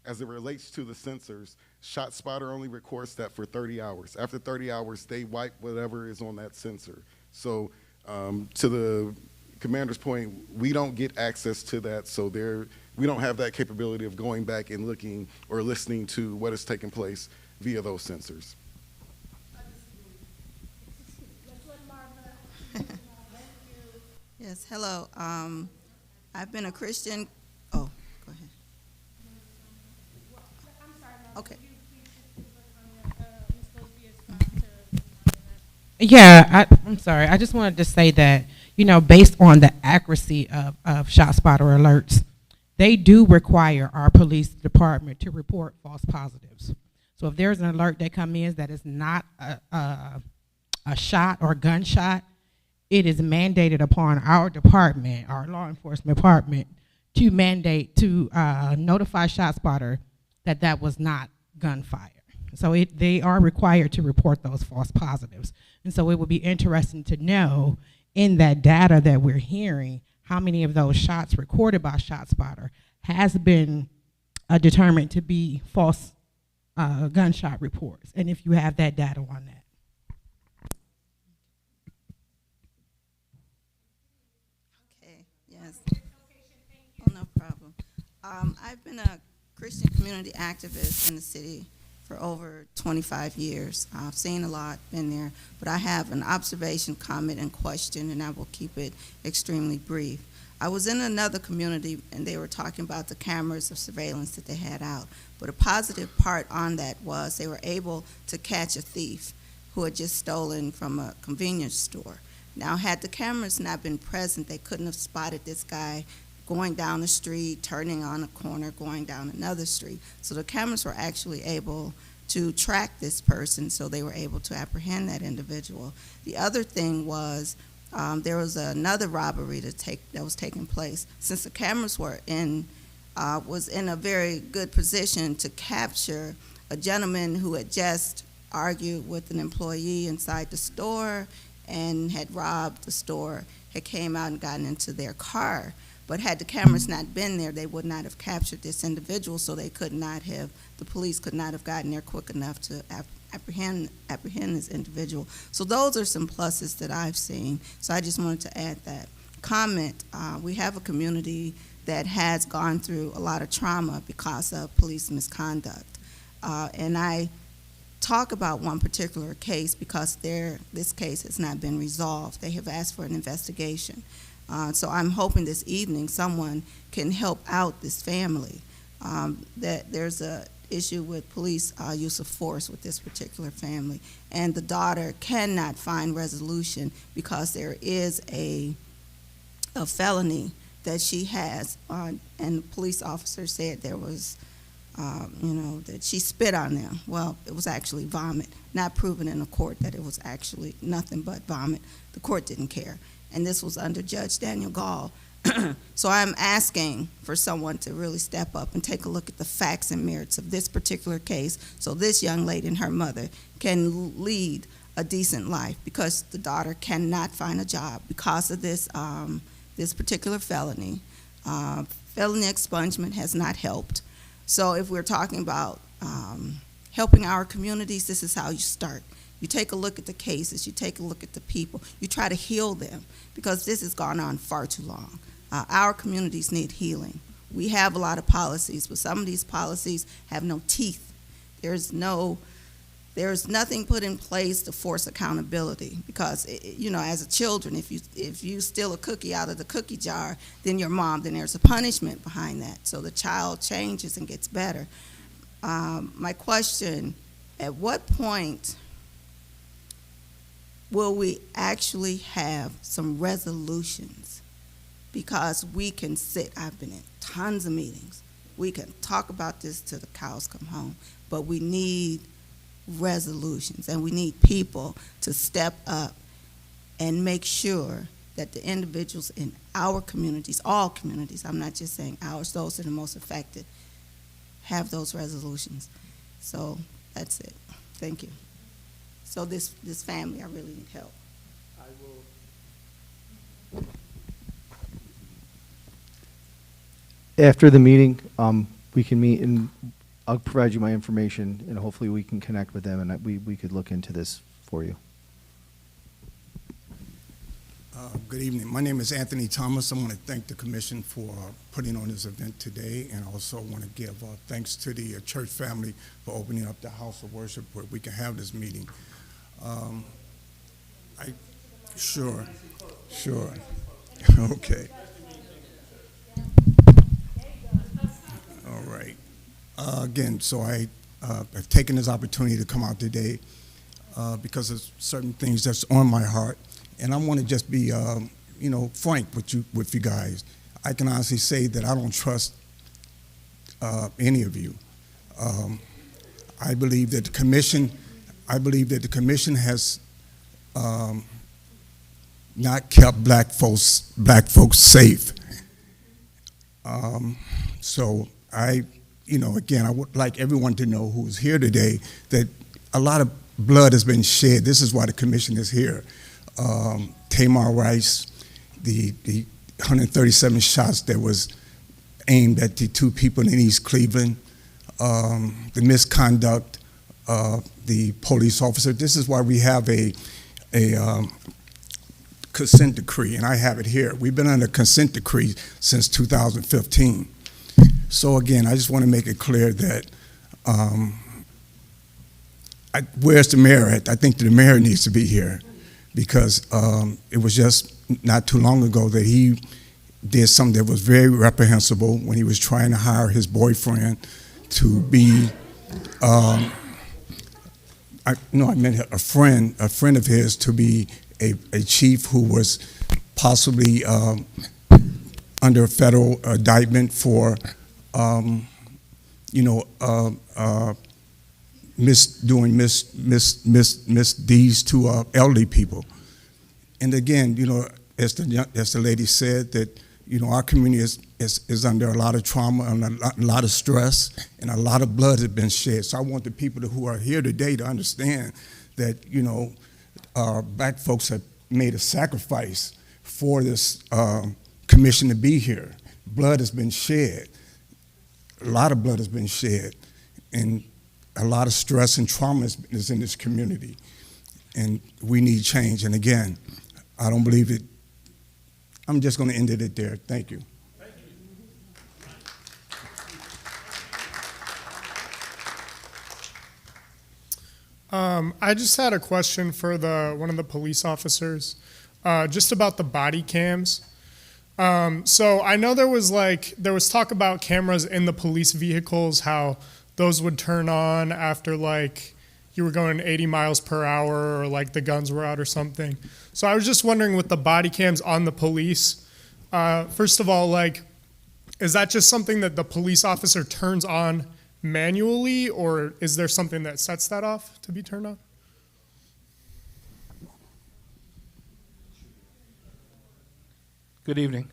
as it relates to the sensors, ShotSpotter only records that for 30 hours. After 30 hours, they wipe whatever is on that sensor. So to the commander's point, we don't get access to that, so we don't have that capability of going back and looking or listening to what is taking place via those sensors. Yes, hello. I've been a Christian. Oh, go ahead. Okay. Yeah, I'm sorry. I just wanted to say that, based on the accuracy of ShotSpotter alerts, they do require our police department to report false positives. So if there's an alert that comes in that is not a shot or gunshot, it is mandated upon our department, our law enforcement department, to notify ShotSpotter that was not gunfire. So they are required to report those false positives. And so it would be interesting to know in that data that we're hearing, how many of those shots recorded by ShotSpotter has been determined to be false gunshot reports, and if you have that data on that. Okay, yes. Oh, no problem. I've been a Christian community activist in the city for over 25 years. I've seen a lot, been there, but I have an observation, comment, and question, and I will keep it extremely brief. I was in another community, and they were talking about the cameras of surveillance that they had out, but a positive part on that was they were able to catch a thief who had just stolen from a convenience store. Now, had the cameras not been present, they couldn't have spotted this guy going down the street, turning on a corner, going down another street. So the cameras were actually able to track this person, so they were able to apprehend that individual. The other thing was there was another robbery that was taking place. Since the cameras were was in a very good position to capture a gentleman who had just argued with an employee inside the store and had robbed the store, had came out and gotten into their car. But had the cameras not been there, they would not have captured this individual, so the police could not have gotten there quick enough to apprehend this individual. So those are some pluses that I've seen. So I just wanted to add that. Comment, we have a community that has gone through a lot of trauma because of police misconduct. And I talk about one particular case because this case has not been resolved. They have asked for an investigation. So I'm hoping this evening someone can help out this family. That there's a issue with police use of force with this particular family, and the daughter cannot find resolution because there is a felony that she has, and the police officer said there was, that she spit on them. Well, it was actually vomit, not proven in a court that it was actually nothing but vomit. The court didn't care. And this was under Judge Daniel Gall. So I'm asking for someone to really step up and take a look at the facts and merits of this particular case so this young lady and her mother can lead a decent life, because the daughter cannot find a job because of this, this particular felony. Felony expungement has not helped. So if we're talking about helping our communities, this is how you start. You take a look at the cases, you take a look at the people, you try to heal them, because this has gone on far too long. Our communities need healing. We have a lot of policies, but some of these policies have no teeth. There's nothing put in place to force accountability, because as a children, if you steal a cookie out of the cookie jar, then there's a punishment behind that. So the child changes and gets better. My question, at what point will we actually have some resolutions? Because we can sit, I've been in tons of meetings, we can talk about this till the cows come home, but we need resolutions, and we need people to step up and make sure that the individuals in our communities, all communities, I'm not just saying ours, those that are most affected, have those resolutions. So that's it. Thank you. So this family, I really need help. I will. After the meeting, we can meet, and I'll provide you my information, and hopefully we can connect with them, and we could look into this for you. Good evening. My name is Anthony Thomas. I want to thank the commission for putting on this event today, and also want to give thanks to the church family for opening up the house of worship where we can have this meeting. Sure. Okay. All right. Again, so I have taken this opportunity to come out today because of certain things that's on my heart. And I want to just be, frank with you guys. I can honestly say that I don't trust any of you. I believe that the commission has not kept black folks safe. So again, I would like everyone to know who's here today that a lot of blood has been shed. This is why the commission is here. Tamar Rice, the 137 shots that was aimed at the two people in East Cleveland, the misconduct of the police officer. This is why we have a consent decree, and I have it here. We've been under consent decree since 2015. So again, I just want to make it clear that where's the mayor at? I think the mayor needs to be here, because it was just not too long ago that he did something that was very reprehensible when he was trying to hire his boyfriend to be, I meant a friend of his to be a chief who was possibly under a federal indictment for, doing misdeeds to elderly people. And again, as the lady said, that our community is under a lot of trauma and a lot of stress, and a lot of blood has been shed. So I want the people who are here today to understand that black folks have made a sacrifice for this commission to be here. Blood has been shed. A lot of blood has been shed, and a lot of stress and trauma is in this community, and we need change. And again, I don't believe it. I'm just going to end it there. Thank you. I just had a question for one of the police officers, just about the body cams. So I know there was talk about cameras in the police vehicles, how those would turn on after you were going 80 miles per hour, or the guns were out or something. So I was just wondering, with the body cams on the police, first of all, is that just something that the police officer turns on manually, or is there something that sets that off to be turned on? Good evening.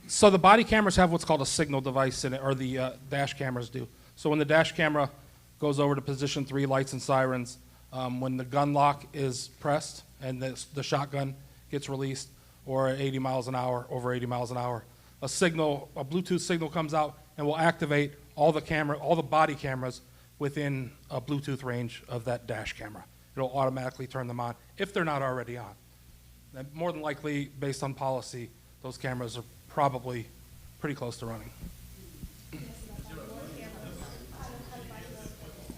So the body cameras have what's called a signal device in it, or the dash cameras do. So when the dash camera goes over to position 3, lights and sirens, when the gun lock is pressed and the shotgun gets released, or at 80 miles an hour, over 80 miles an hour, a Bluetooth signal comes out and will activate all the body cameras within a Bluetooth range of that dash camera. It'll automatically turn them on if they're not already on. And more than likely, based on policy, those cameras are probably pretty close to running.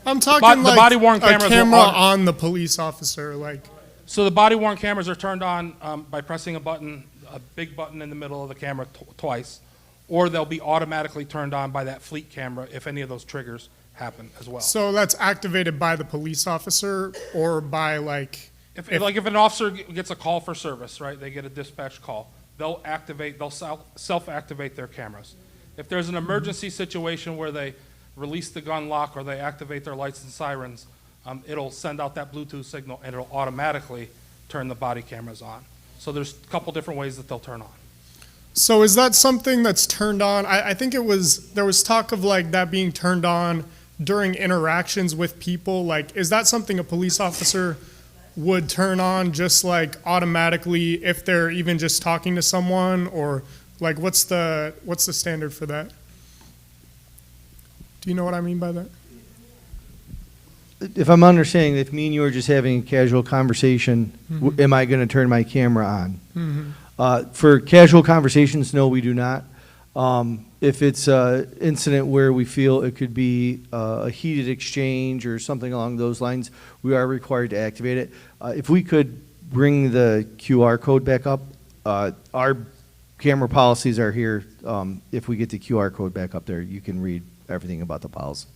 I'm talking the body-worn cameras a camera on the police officer, So the body-worn cameras are turned on by pressing a button, a big button in the middle of the camera twice, or they'll be automatically turned on by that fleet camera if any of those triggers happen as well. So that's activated by the police officer, or by if an officer gets a call for service, right? They get a dispatch call. They'll self-activate their cameras. If there's an emergency situation where they release the gun lock or they activate their lights and sirens, it'll send out that Bluetooth signal and it'll automatically turn the body cameras on. So there's a couple different ways that they'll turn on. So is that something that's turned on? I think there was talk of that being turned on during interactions with people. Is that something a police officer would turn on just automatically if they're even just talking to someone, or what's the standard for that? Do you know what I mean by that? If I'm understanding, if me and you are just having a casual conversation, am I going to turn my camera on? For casual conversations, no, we do not. If it's an incident where we feel it could be a heated exchange or something along those lines, we are required to activate it. If we could bring the QR code back up, our camera policies are here. If we get the QR code back up there, you can read everything about the policy.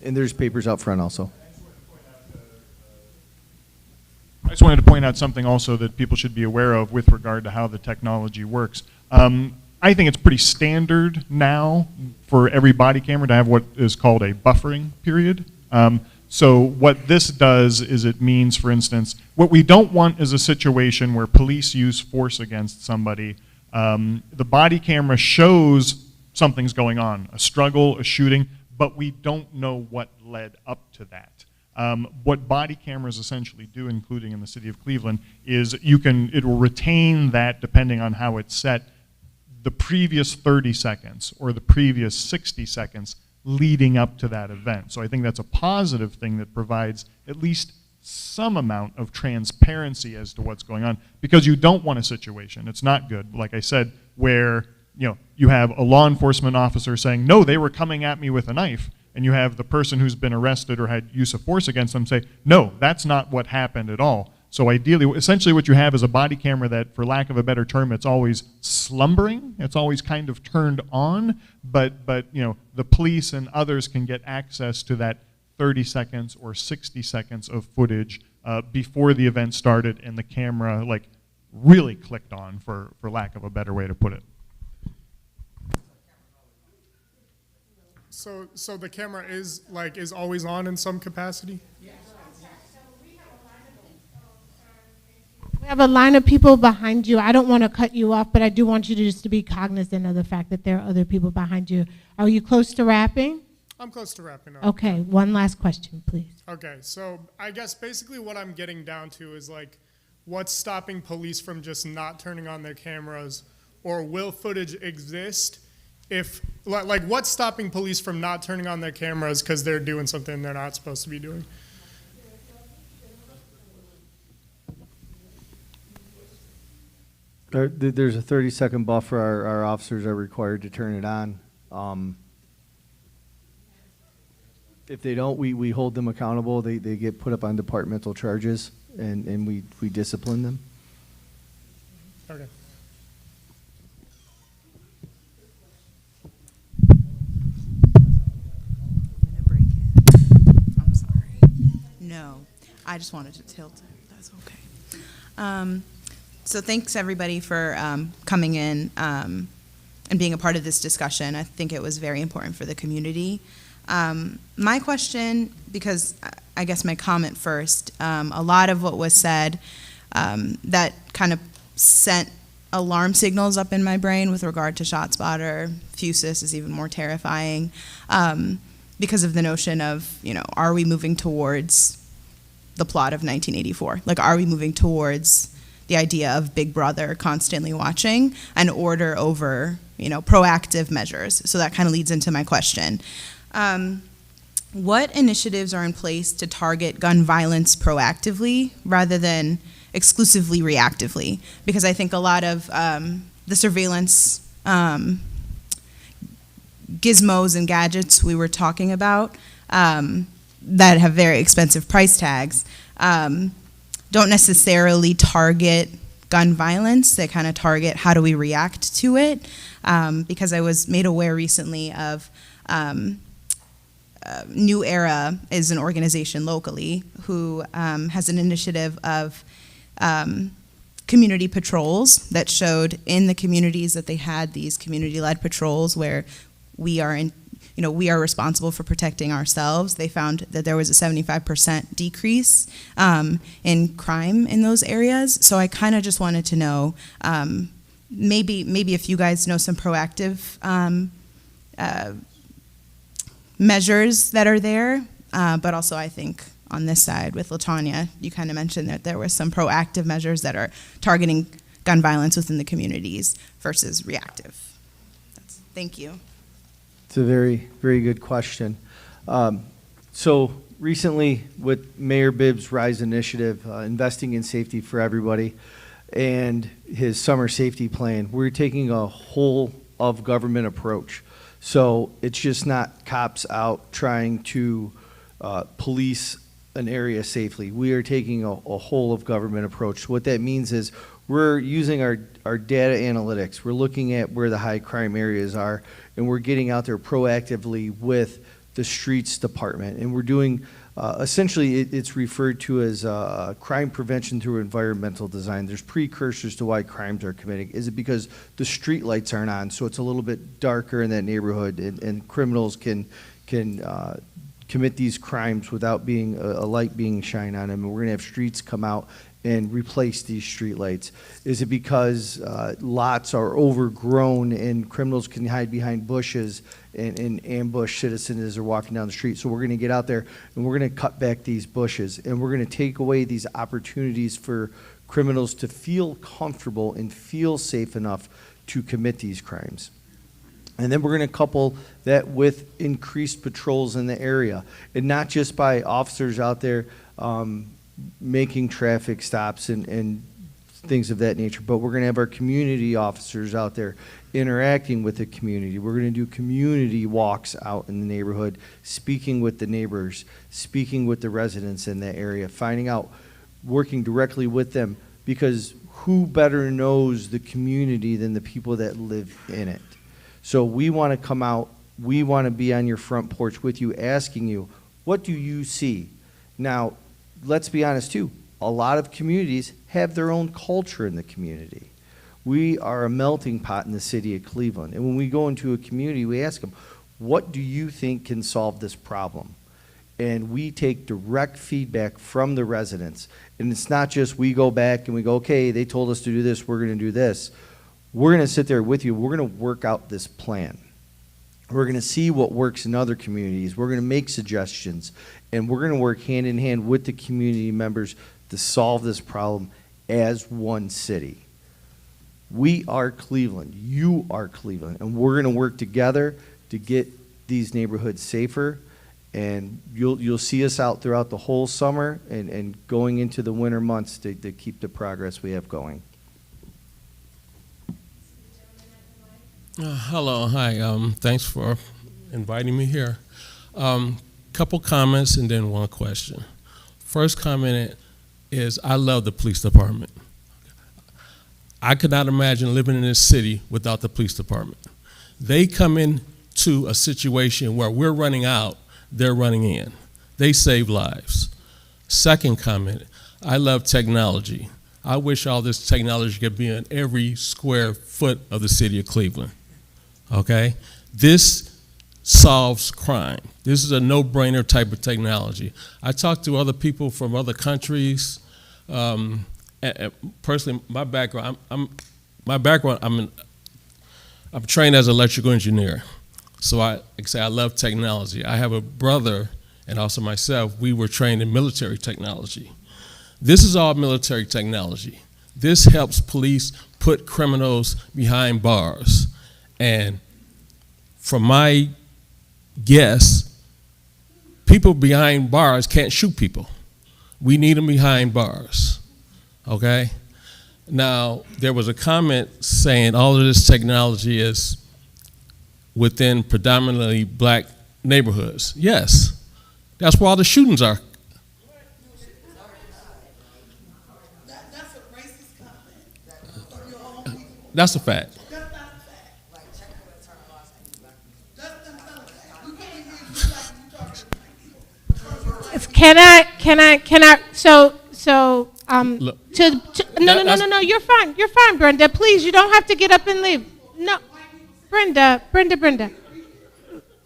And there's papers out front also. I just wanted to point out something also that people should be aware of with regard to how the technology works. I think it's pretty standard now for every body camera to have what is called a buffering period. So what this does is it means, for instance, what we don't want is a situation where police use force against somebody. The body camera shows something's going on, a struggle, a shooting, but we don't know what led up to that. What body cameras essentially do, including in the city of Cleveland, is it will retain that, depending on how it's set, the previous 30 seconds or the previous 60 seconds leading up to that event. So I think that's a positive thing that provides at least some amount of transparency as to what's going on, because you don't want a situation, it's not good, like I said, where you have a law enforcement officer saying, no, they were coming at me with a knife, and you have the person who's been arrested or had use of force against them say, no, that's not what happened at all. So ideally, essentially what you have is a body camera that, for lack of a better term, it's always slumbering, it's always kind of turned on, but the police and others can get access to that 30 seconds or 60 seconds of footage before the event started and the camera really clicked on, for lack of a better way to put it. So the camera is always on in some capacity? We have a line of people behind you. I don't want to cut you off, but I do want you to be cognizant of the fact that there are other people behind you. Are you close to wrapping? I'm close to wrapping up. Okay, one last question, please. Okay, so I guess basically what I'm getting down to is what's stopping police from just not turning on their cameras, or will footage exist if, what's stopping police from not turning on their cameras because they're doing something they're not supposed to be doing? There's a 30-second buffer. Our officers are required to turn it on. If they don't, we hold them accountable. They get put up on departmental charges, and we discipline them. Okay. I'm sorry. No, I just wanted to tilt it. That's okay. So thanks everybody for coming in and being a part of this discussion. I think it was very important for the community. My question, because I guess my comment first, a lot of what was said that kind of sent alarm signals up in my brain with regard to ShotSpotter. Fusus is even more terrifying because of the notion of, are we moving towards the plot of 1984? Are we moving towards the idea of Big Brother constantly watching and order over, proactive measures? So that kind of leads into my question. What initiatives are in place to target gun violence proactively rather than exclusively reactively? Because I think a lot of the surveillance gizmos and gadgets we were talking about that have very expensive price tags don't necessarily target gun violence. They kind of target how do we react to it. Because I was made aware recently of New Era is an organization locally who has an initiative of community patrols that showed in the communities that they had these community-led patrols where we are responsible for protecting ourselves. They found that there was a 75% decrease in crime in those areas. So I kind of just wanted to know, maybe if you guys know some proactive measures that are there, but also I think on this side with LaTanya, you kind of mentioned that there were some proactive measures that are targeting gun violence within the communities versus reactive. Thank you. It's a very, very good question. So recently, with Mayor Bibb's RISE initiative, investing in safety for everybody, and his summer safety plan, we're taking a whole of government approach. So it's just not cops out trying to police an area safely. We are taking a whole of government approach. What that means is we're using our data analytics. We're looking at where the high crime areas are, and we're getting out there proactively with the streets department. And we're doing, essentially it's referred to as crime prevention through environmental design. There's precursors to why crimes are committed. Is it because the street lights aren't on, so it's a little bit darker in that neighborhood, and criminals can commit these crimes without being a light being shined on them, and we're gonna have streets come out and replace these street lights? Is it because lots are overgrown and criminals can hide behind bushes and ambush citizens as they're walking down the street? So we're gonna get out there and we're gonna cut back these bushes, and we're gonna take away these opportunities for criminals to feel comfortable and feel safe enough to commit these crimes. And then we're going to couple that with increased patrols in the area, and not just by officers out there making traffic stops and things of that nature, but we're going to have our community officers out there interacting with the community. We're going to do community walks out in the neighborhood, speaking with the neighbors, speaking with the residents in that area, finding out, working directly with them, because who better knows the community than the people that live in it? So we want to come out, we want to be on your front porch with you, asking you, what do you see? Now, let's be honest too, a lot of communities have their own culture in the community. We are a melting pot in the city of Cleveland, and when we go into a community, we ask them, what do you think can solve this problem? And we take direct feedback from the residents, and it's not just we go back and we go, okay, they told us to do this, we're going to do this. We're going to sit there with you. We're going to work out this plan. We're going to see what works in other communities. We're going to make suggestions, and we're going to work hand in hand with the community members to solve this problem as one city. We are Cleveland. You are Cleveland, and we're going to work together to get these neighborhoods safer. And you'll see us out throughout the whole summer and going into the winter months to keep the progress we have going. Hello, hi. Thanks for inviting me here. Couple comments and then one question. First comment is I love the police department. I could not imagine living in this city without the police department. They come into a situation where we're running out, they're running in. They save lives. Second comment, I love technology. I wish all this technology could be in every square foot of the city of Cleveland. Okay? This solves crime. This is a no-brainer type of technology. I talked to other people from other countries. Personally, my background, I'm trained as an electrical engineer. So I love technology. I have a brother and also myself, we were trained in military technology. This is all military technology. This helps police put criminals behind bars. And from my guess, people behind bars can't shoot people. We need them behind bars, okay? Now, there was a comment saying all of this technology is within predominantly black neighborhoods. Yes, that's where all the shootings are. That's a fact. No, you're fine, Brenda. Please, you don't have to get up and leave. No, Brenda.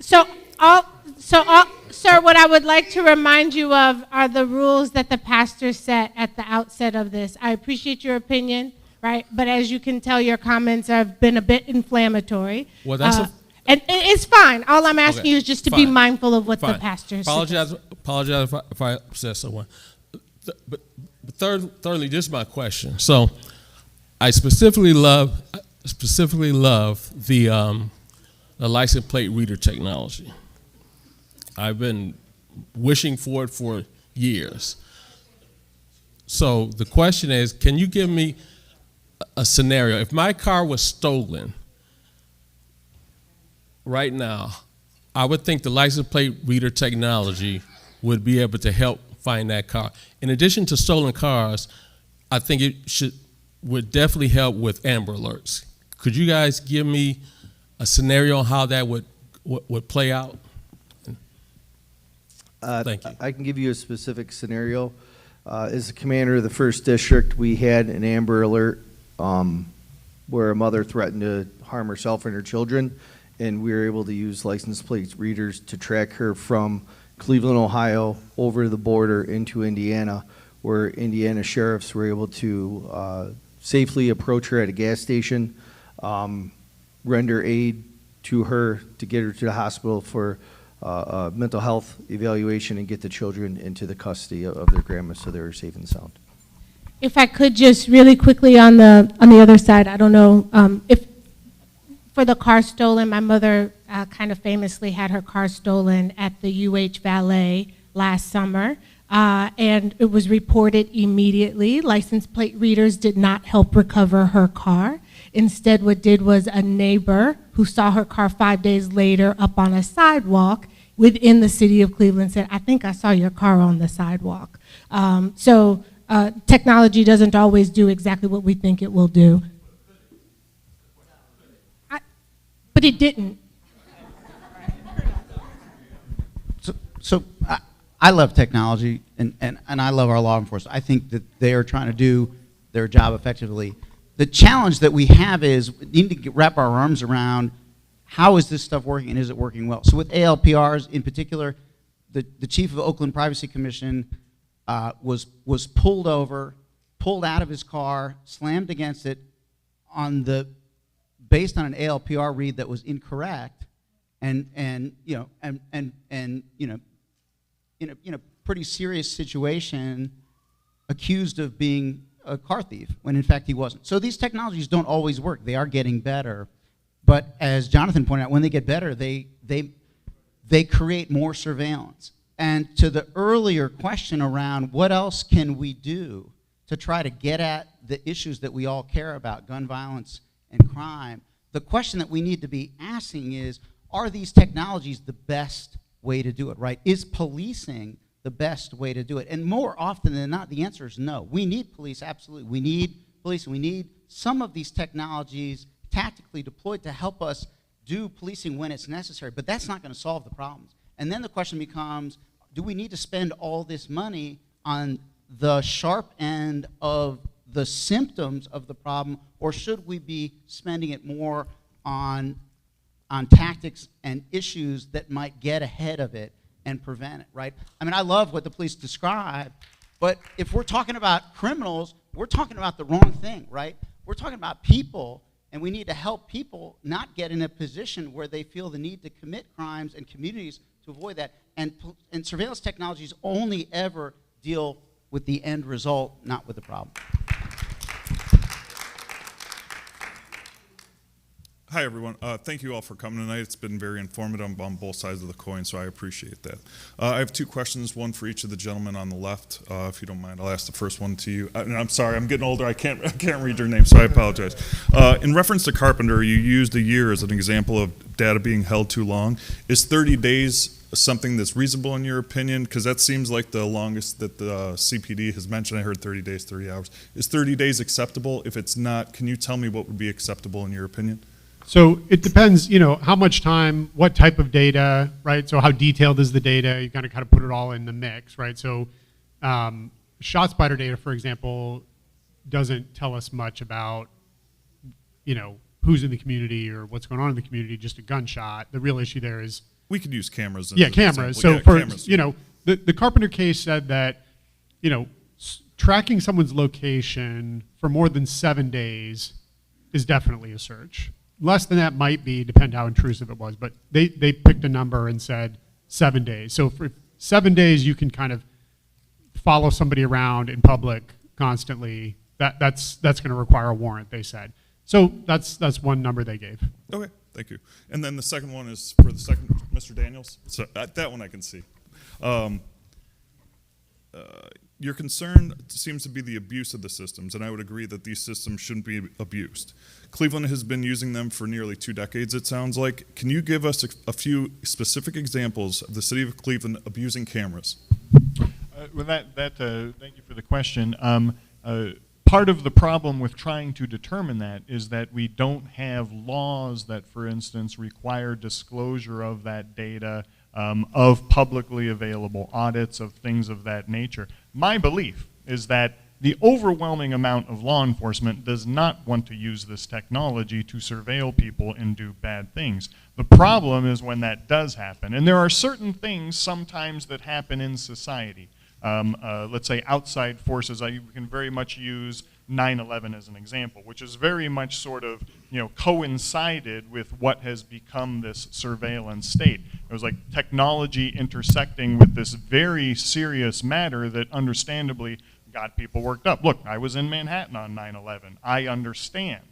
Sir, what I would like to remind you of are the rules that the pastor set at the outset of this. I appreciate your opinion, right? But as you can tell, your comments have been a bit inflammatory. Well, that's and it's fine. All I'm asking you is just to be mindful of what the pastor says. Apologize if I upset someone. But thirdly, this is my question. So I specifically love the the license plate reader technology. I've been wishing for it for years. So the question is, can you give me a scenario? If my car was stolen right now, I would think the license plate reader technology would be able to help find that car. In addition to stolen cars, I think it would definitely help with Amber Alerts. Could you guys give me a scenario on how that would play out? Thank you. I can give you a specific scenario. As the commander of the 1st District, we had an Amber Alert where a mother threatened to harm herself and her children, and we were able to use license plate readers to track her from Cleveland, Ohio, over the border into Indiana, where Indiana sheriffs were able to safely approach her at a gas station, render aid to her to get her to the hospital for a mental health evaluation, and get the children into the custody of their grandma so they were safe and sound. If I could just really quickly on the other side, I don't know if for the car stolen, my mother kind of famously had her car stolen at the UH Valet last summer, and it was reported immediately. License plate readers did not help recover her car. Instead, what did was a neighbor who saw her car 5 days later up on a sidewalk within the city of Cleveland said, "I think I saw your car on the sidewalk." Technology doesn't always do exactly what we think it will do. But it didn't. So I love technology, and I love our law enforcement. I think that they are trying to do their job effectively. The challenge that we have is we need to wrap our arms around how is this stuff working and is it working well. So with ALPRs in particular, the chief of the Oakland Privacy Commission was pulled over, pulled out of his car, slammed against it based on an ALPR read that was incorrect, and in a pretty serious situation, accused of being a car thief when in fact he wasn't. So these technologies don't always work. They are getting better, but as Jonathan pointed out, when they get better, they create more surveillance. And to the earlier question around what else can we do to try to get at the issues that we all care about, gun violence and crime, the question that we need to be asking is, are these technologies the best way to do it, right? Is policing the best way to do it? And more often than not, the answer is no. We need police, absolutely. We need police, and we need some of these technologies tactically deployed to help us do policing when it's necessary, but that's not going to solve the problems. And then the question becomes, do we need to spend all this money on the sharp end of the symptoms of the problem, or should we be spending it more on tactics and issues that might get ahead of it and prevent it, right? I mean, I love what the police describe, but if we're talking about criminals, we're talking about the wrong thing, right? We're talking about people, and we need to help people not get in a position where they feel the need to commit crimes, and communities to avoid that. And surveillance technologies only ever deal with the end result, not with the problem. Hi, everyone. Thank you all for coming tonight. It's been very informative on both sides of the coin, so I appreciate that. I have two questions, one for each of the gentlemen on the left. If you don't mind, I'll ask the first one to you. And I'm sorry, I'm getting older. I can't read your name, so I apologize. In reference to Carpenter, you used a year as an example of data being held too long. Is 30 days something that's reasonable in your opinion? Because that seems like the longest that the CPD has mentioned. I heard 30 days, 30 hours. Is 30 days acceptable? If it's not, can you tell me what would be acceptable in your opinion? So it depends, how much time, what type of data, right? So how detailed is the data? You gotta kind of put it all in the mix, right? So ShotSpotter data, for example, doesn't tell us much about, who's in the community or what's going on in the community, just a gunshot. The real issue there is... We could use cameras. Yeah, cameras. So yeah, for, cameras. The Carpenter case said that, tracking someone's location for more than 7 days is definitely a search. Less than that might be, depend how intrusive it was, but they picked a number and said 7 days. So for 7 days, you can kind of follow somebody around in public constantly. That's going to require a warrant, they said. So that's one number they gave. Okay, Thank you. And then the second one is for the second, Mr. Daniels. So that one I can see. Your concern seems to be the abuse of the systems, and I would agree that these systems shouldn't be abused. Cleveland has been using them for nearly 2 decades, it sounds like. Can you give us a few specific examples of the city of Cleveland abusing cameras? Thank you for the question. Part of the problem with trying to determine that is that we don't have laws that, for instance, require disclosure of that data, of publicly available audits, of things of that nature. My belief is that the overwhelming amount of law enforcement does not want to use this technology to surveil people and do bad things. The problem is when that does happen. And there are certain things sometimes that happen in society. Let's say outside forces. We can very much use 9/11 as an example, which is very much sort of, coincided with what has become this surveillance state. It was like technology intersecting with this very serious matter that understandably got people worked up. Look, I was in Manhattan on 9/11. I understand.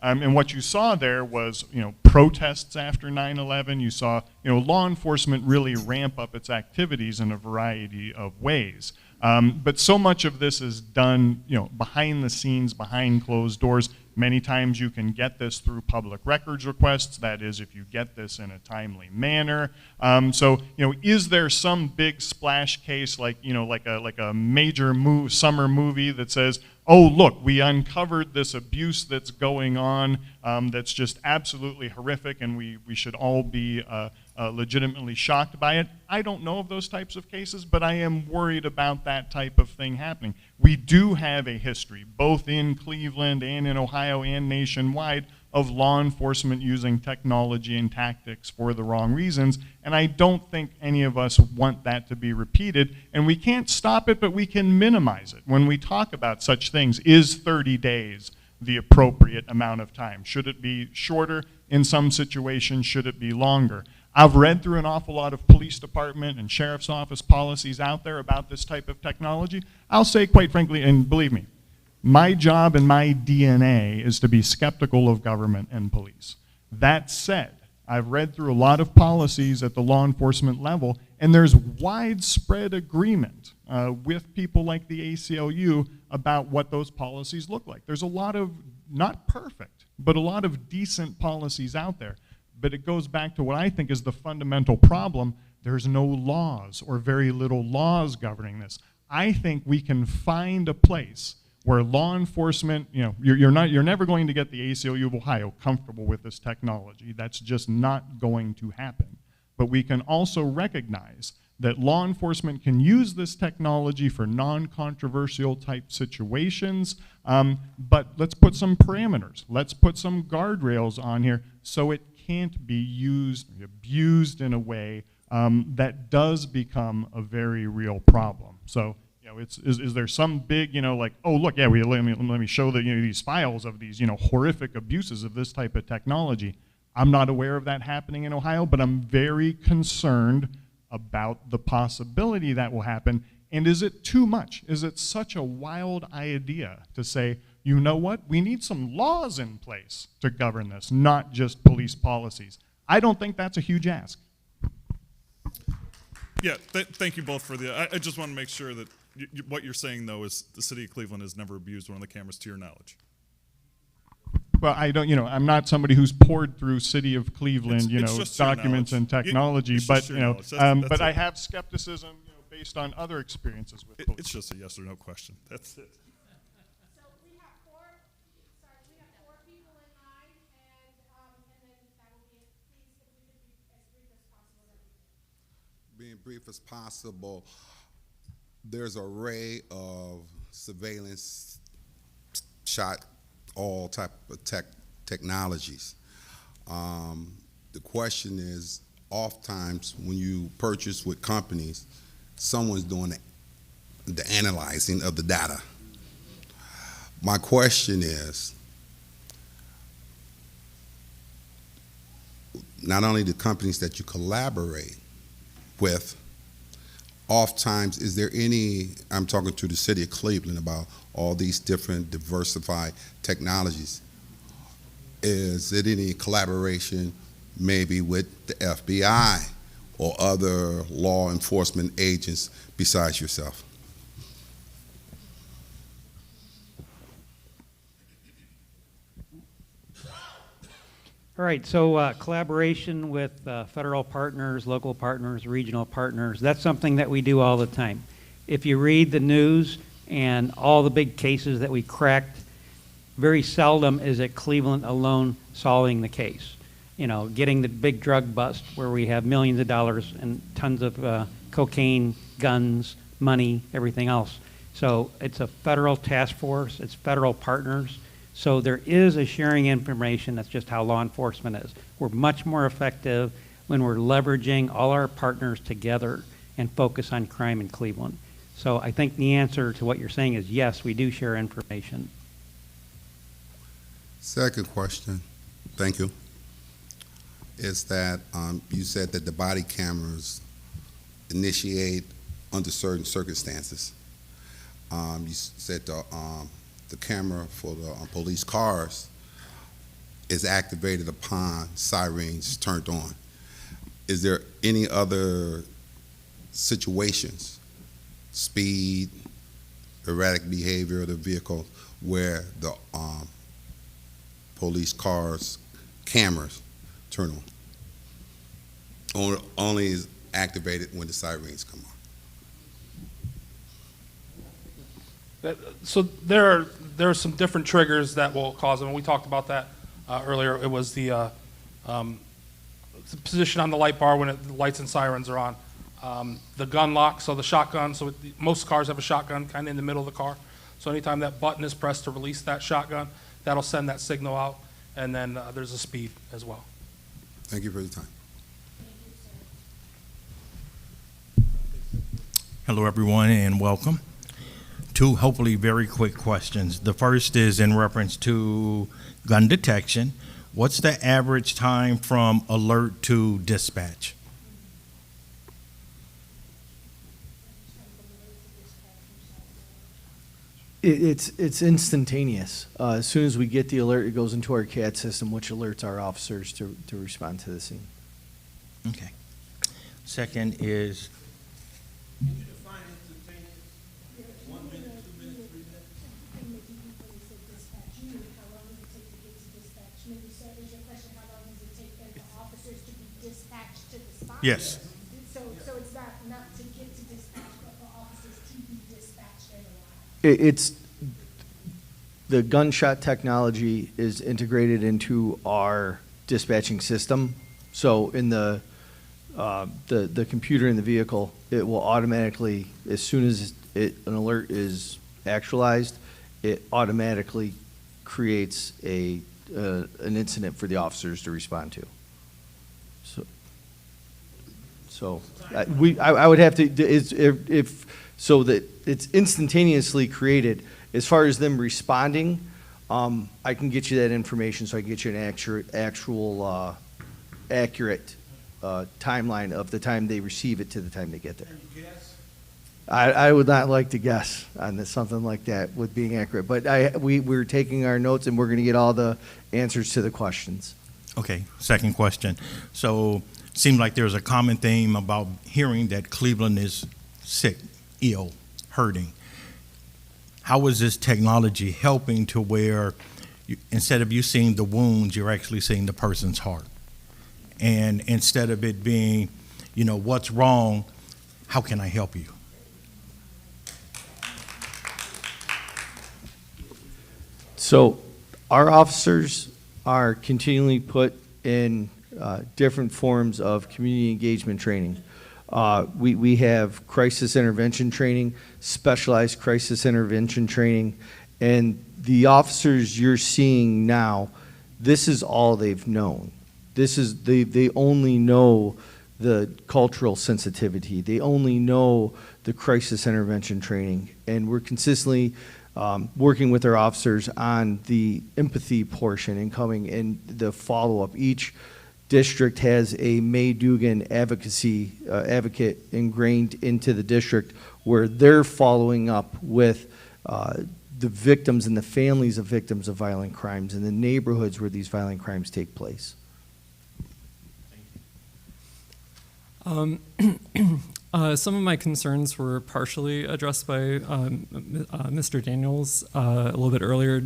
And what you saw there was, protests after 9/11. You saw, law enforcement really ramp up its activities in a variety of ways. But so much of this is done, behind the scenes, behind closed doors. Many times you can get this through public records requests. That is, if you get this in a timely manner. Is there some big splash case like a major summer movie that says, oh, look, we uncovered this abuse that's going on that's just absolutely horrific, and we should all be legitimately shocked by it? I don't know of those types of cases, but I am worried about that type of thing happening. We do have a history, both in Cleveland and in Ohio and nationwide, of law enforcement using technology and tactics for the wrong reasons, and I don't think any of us want that to be repeated, and we can't stop it, but we can minimize it. When we talk about such things, is 30 days the appropriate amount of time? Should it be shorter? In some situations, should it be longer? I've read through an awful lot of police department and sheriff's office policies out there about this type of technology. I'll say quite frankly, and believe me, my job and my DNA is to be skeptical of government and police. That said, I've read through a lot of policies at the law enforcement level, and there's widespread agreement with people like the ACLU about what those policies look like. There's a lot of, not perfect, but a lot of decent policies out there. But it goes back to what I think is the fundamental problem. There's no laws or very little laws governing this. I think we can find a place where law enforcement, you're never going to get the ACLU of Ohio comfortable with this technology. That's just not going to happen. But we can also recognize that law enforcement can use this technology for non-controversial type situations, but let's put some parameters. Let's put some guardrails on here so it can't be abused in a way that does become a very real problem. So, is there some big, like, oh, look, yeah, let me show that, these files of these, horrific abuses of this type of technology. I'm not aware of that happening in Ohio, but I'm very concerned about the possibility that will happen. And is it too much? Is it such a wild idea to say, you know what, we need some laws in place to govern this, not just police policies? I don't think that's a huge ask. Yeah, thank you both for I just want to make sure that what you're saying, though, is the city of Cleveland has never abused one of the cameras, to your knowledge. Well, I don't, I'm not somebody who's poured through City of Cleveland, documents and technology, but, but I have skepticism, based on other experiences with police. It's just a yes or no question. That's it. So we have four people in line, and then that will be it. Please, if we could be as brief as possible. Being brief as possible, there's an array of surveillance shot, all type of technologies. The question is, oftentimes when you purchase with companies, someone's doing the analyzing of the data. My question is, not only the companies that you collaborate with, oftentimes, is there any, I'm talking to the city of Cleveland about all these different diversified technologies. is it any collaboration maybe with the FBI or other law enforcement agents besides yourself? All right, so collaboration with federal partners, local partners, regional partners, that's something that we do all the time. If you read the news and all the big cases that we cracked, very seldom is it Cleveland alone solving the case. You know, getting the big drug bust where we have millions of dollars and tons of cocaine, guns, money, everything else. So it's a federal task force, it's federal partners. So there is a sharing information. That's just how law enforcement is. We're much more effective when we're leveraging all our partners together and focus on crime in Cleveland. So I think the answer to what you're saying is yes, we do share information. Second question, thank you, is that you said that the body cameras initiate under certain circumstances. You said the camera for the police cars is activated upon sirens turned on. Is there any other situations, speed, erratic behavior of the vehicle, where the police cars cameras turn on? Only is activated when the sirens come on. So there are some different triggers that will cause them, and we talked about that earlier. It was the position on the light bar when the lights and sirens are on. The gun lock, so the shotgun, so most cars have a shotgun kind of in the middle of the car. So anytime that button is pressed to release that shotgun, that'll send that signal out, and then there's a speed as well. Thank you for your time. Hello, everyone, and welcome. Two hopefully very quick questions. The first is in reference to gun detection. What's the average time from alert to dispatch? It's instantaneous. As soon as we get the alert, it goes into our CAD system, which alerts our officers to respond to the scene. Okay. Second is, yes. So it's not to get to dispatch, but for officers to be dispatched and arrive. It's the gunshot technology is integrated into our dispatching system. So in the computer in the vehicle, it will automatically, as soon as an alert is actualized, it automatically creates an incident for the officers to respond to. So I would have to, if so that it's instantaneously created. As far as them responding, I can get you that information, so I can get you an accurate timeline of the time they receive it to the time they get there. I would not like to guess on something like that with being accurate, but we're taking our notes and we're going to get all the answers to the questions. Okay, second question. So seems like there's a common theme about hearing that Cleveland is sick, ill, hurting. How is this technology helping to where instead of you seeing the wounds, you're actually seeing the person's heart? And instead of it being, what's wrong, how can I help you? So our officers are continually put in different forms of community engagement training. We have crisis intervention training, specialized crisis intervention training, and the officers you're seeing now, this is all they've known. They only know the cultural sensitivity. They only know the crisis intervention training, and we're consistently working with our officers on the empathy portion and coming in the follow-up. Each district has a May Dugan advocate ingrained into the district where they're following up with the victims and the families of victims of violent crimes in the neighborhoods where these violent crimes take place? Some of my concerns were partially addressed by Mr. Daniels a little bit earlier,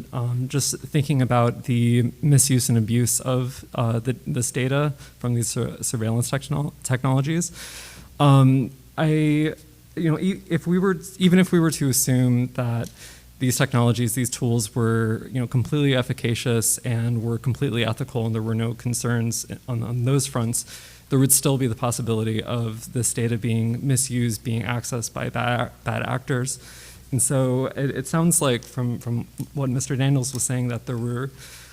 just thinking about the misuse and abuse of this data from these surveillance technologies. If we were to assume that these technologies, these tools were, completely efficacious and were completely ethical, and there were no concerns on those fronts, there would still be the possibility of this data being misused, being accessed by bad actors. And so it sounds like from what Mr. Daniels was saying that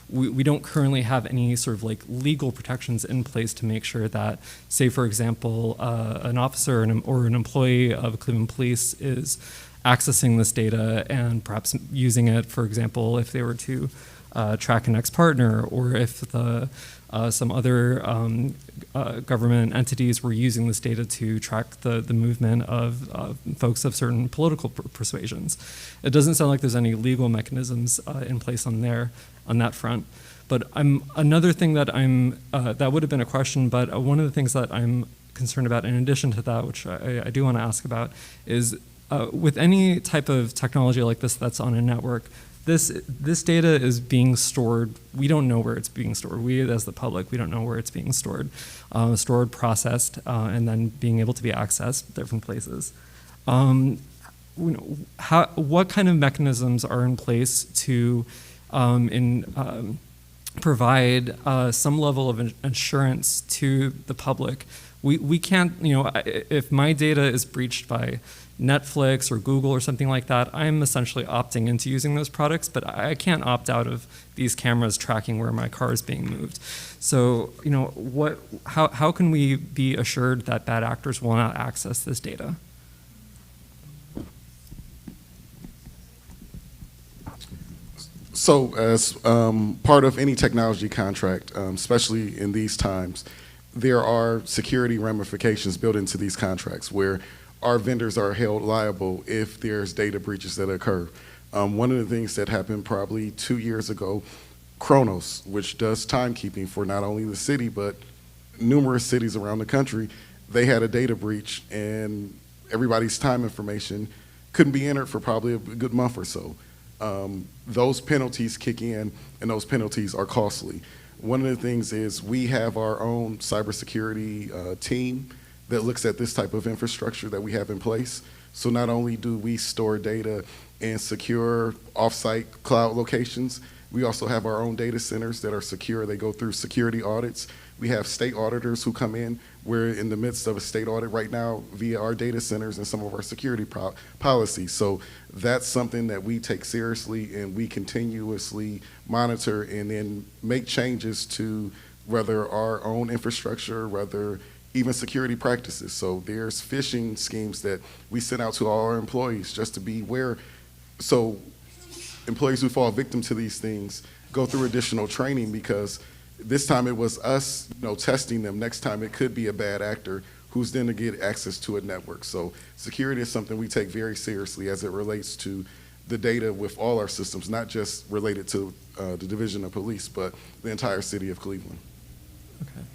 we don't currently have any sort of like legal protections in place to make sure that, say for example, an officer or an employee of Cleveland Police is accessing this data and perhaps using it, for example, if they were to track an ex-partner, or if some other government entities were using this data to track the movement of folks of certain political persuasions. It doesn't sound like there's any legal mechanisms in place on that front. But another thing that that would have been a question, but one of the things that I'm concerned about in addition to that, which I do want to ask about, is with any type of technology like this that's on a network, this data is being stored. We don't know where it's being stored. We, as the public, we don't know where it's being stored, processed, and then being able to be accessed different places. What kind of mechanisms are in place to provide some level of insurance to the public? We can't, if my data is breached by Netflix or Google or something like that, I'm essentially opting into using those products, but I can't opt out of these cameras tracking where my car is being moved. So, how can we be assured that bad actors will not access this data? So as part of any technology contract, especially in these times, there are security ramifications built into these contracts where our vendors are held liable if there's data breaches that occur. One of the things that happened probably 2 years ago, Kronos, which does timekeeping for not only the city, but numerous cities around the country, they had a data breach and everybody's time information couldn't be entered for probably a good month or so. Those penalties kick in, and those penalties are costly. One of the things is we have our own cybersecurity team that looks at this type of infrastructure that we have in place. So not only do we store data in secure offsite cloud locations, we also have our own data centers that are secure. They go through security audits. We have state auditors who come in. We're in the midst of a state audit right now via our data centers and some of our security policies. So that's something that we take seriously, and we continuously monitor and then make changes to whether our own infrastructure, whether even security practices. So there's phishing schemes that we send out to all our employees just to be aware. So employees who fall victim to these things go through additional training, because this time it was us, testing them. Next time it could be a bad actor who's then to get access to a network. So security is something we take very seriously as it relates to the data with all our systems, not just related to the Division of Police, but the entire city of Cleveland. Okay.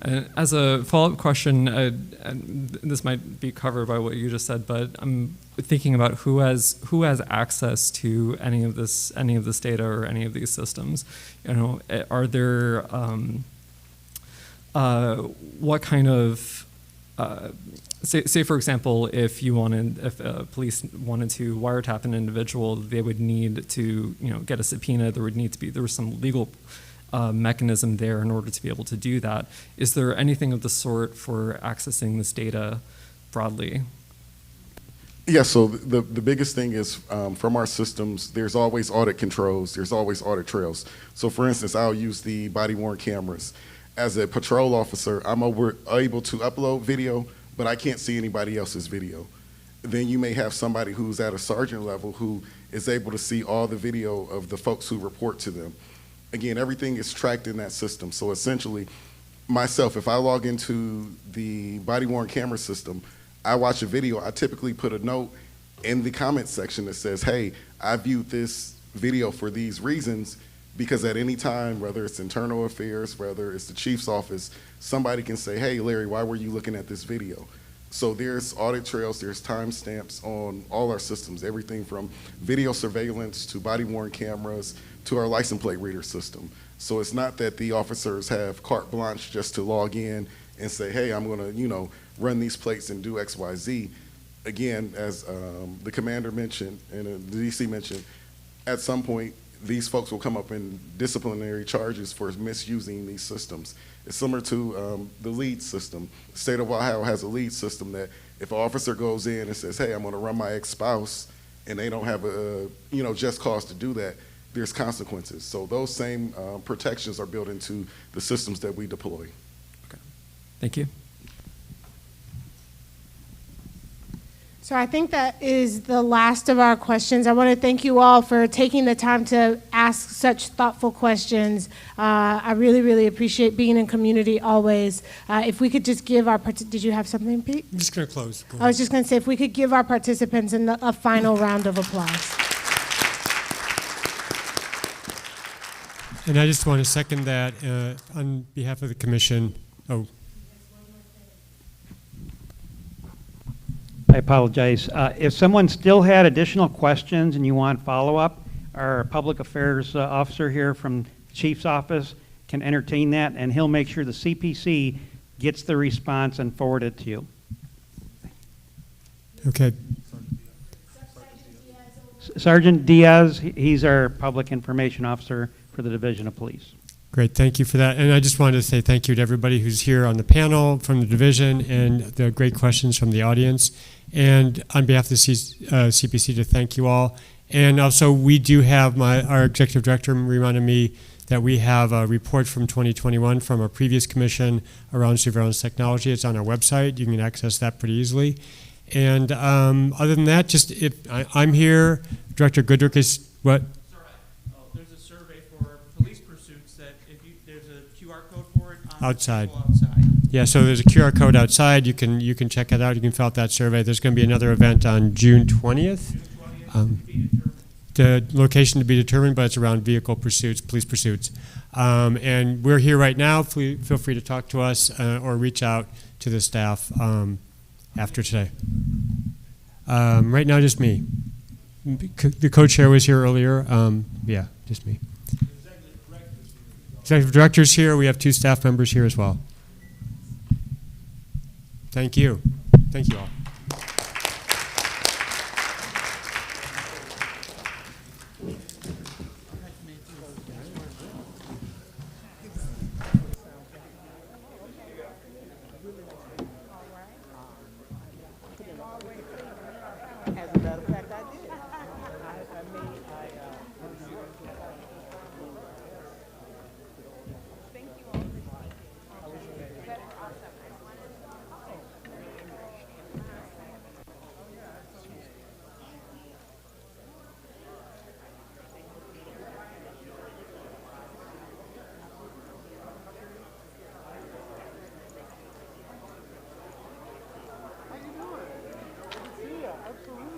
And as a follow-up question, and this might be covered by what you just said, but I'm thinking about who has access to any of this data or any of these systems. Are there what kind of say for example, if police wanted to wiretap an individual, they would need to get a subpoena. There was some legal mechanism there in order to be able to do that. Is there anything of the sort for accessing this data broadly? Yeah, so the biggest thing is from our systems, there's always audit controls, there's always audit trails. So for instance, I'll use the body-worn cameras. As a patrol officer, I'm able to upload video, but I can't see anybody else's video. Then you may have somebody who's at a sergeant level who is able to see all the video of the folks who report to them. Again, everything is tracked in that system. So essentially, myself, if I log into the body-worn camera system, I watch a video, I typically put a note in the comment section that says, hey, I viewed this video for these reasons, because at any time, whether it's internal affairs, whether it's the chief's office, somebody can say, hey, Larry, why were you looking at this video? So there's audit trails, there's timestamps on all our systems, everything from video surveillance to body-worn cameras to our license plate reader system. So it's not that the officers have carte blanche just to log in and say, hey, I'm gonna, run these plates and do X, Y, Z. Again, as the commander mentioned and the DC mentioned, at some point, these folks will come up in disciplinary charges for misusing these systems. It's similar to the lead system. The state of Ohio has a lead system that if an officer goes in and says, hey, I'm gonna run my ex-spouse, and they don't have a just cause to do that, there's consequences. So those same protections are built into the systems that we deploy. Okay. Thank you. So I think that is the last of our questions. I want to thank you all for taking the time to ask such thoughtful questions. I really, really appreciate being in community always. If we could just give our, did you have something, Pete? I'm just going to close. I was just going to say, if we could give our participants a final round of applause. And I just want to second that on behalf of the commission. Oh. I apologize. If someone still had additional questions and you want follow-up, our public affairs officer here from the chief's office can entertain that, and he'll make sure the CPC gets the response and forward it to you. Okay. Sergeant Diaz, he's our public information officer for the Division of Police. Great, thank you for that. And I just wanted to say thank you to everybody who's here on the panel from the division and the great questions from the audience. And on behalf of the CPC, to thank you all. And also, we do have our executive director reminded me that we have a report from 2021 from a previous commission around surveillance technology. It's on our website. You can access that pretty easily. And other than that, just if I'm here, Director Goodrick is what? There's a survey for police pursuits that there's a QR code for it on Outside. the table outside. Yeah, so there's a QR code outside. You can check it out. You can fill out that survey. There's going to be another event on June 20th. The location to be determined, but it's around vehicle pursuits, police pursuits. And we're here right now. Feel free to talk to us or reach out to the staff after today. Right now, just me. The co-chair was here earlier. Yeah, just me. Executive director's here. We have 2 staff members here as well. Thank you. Thank you all. Absolutely.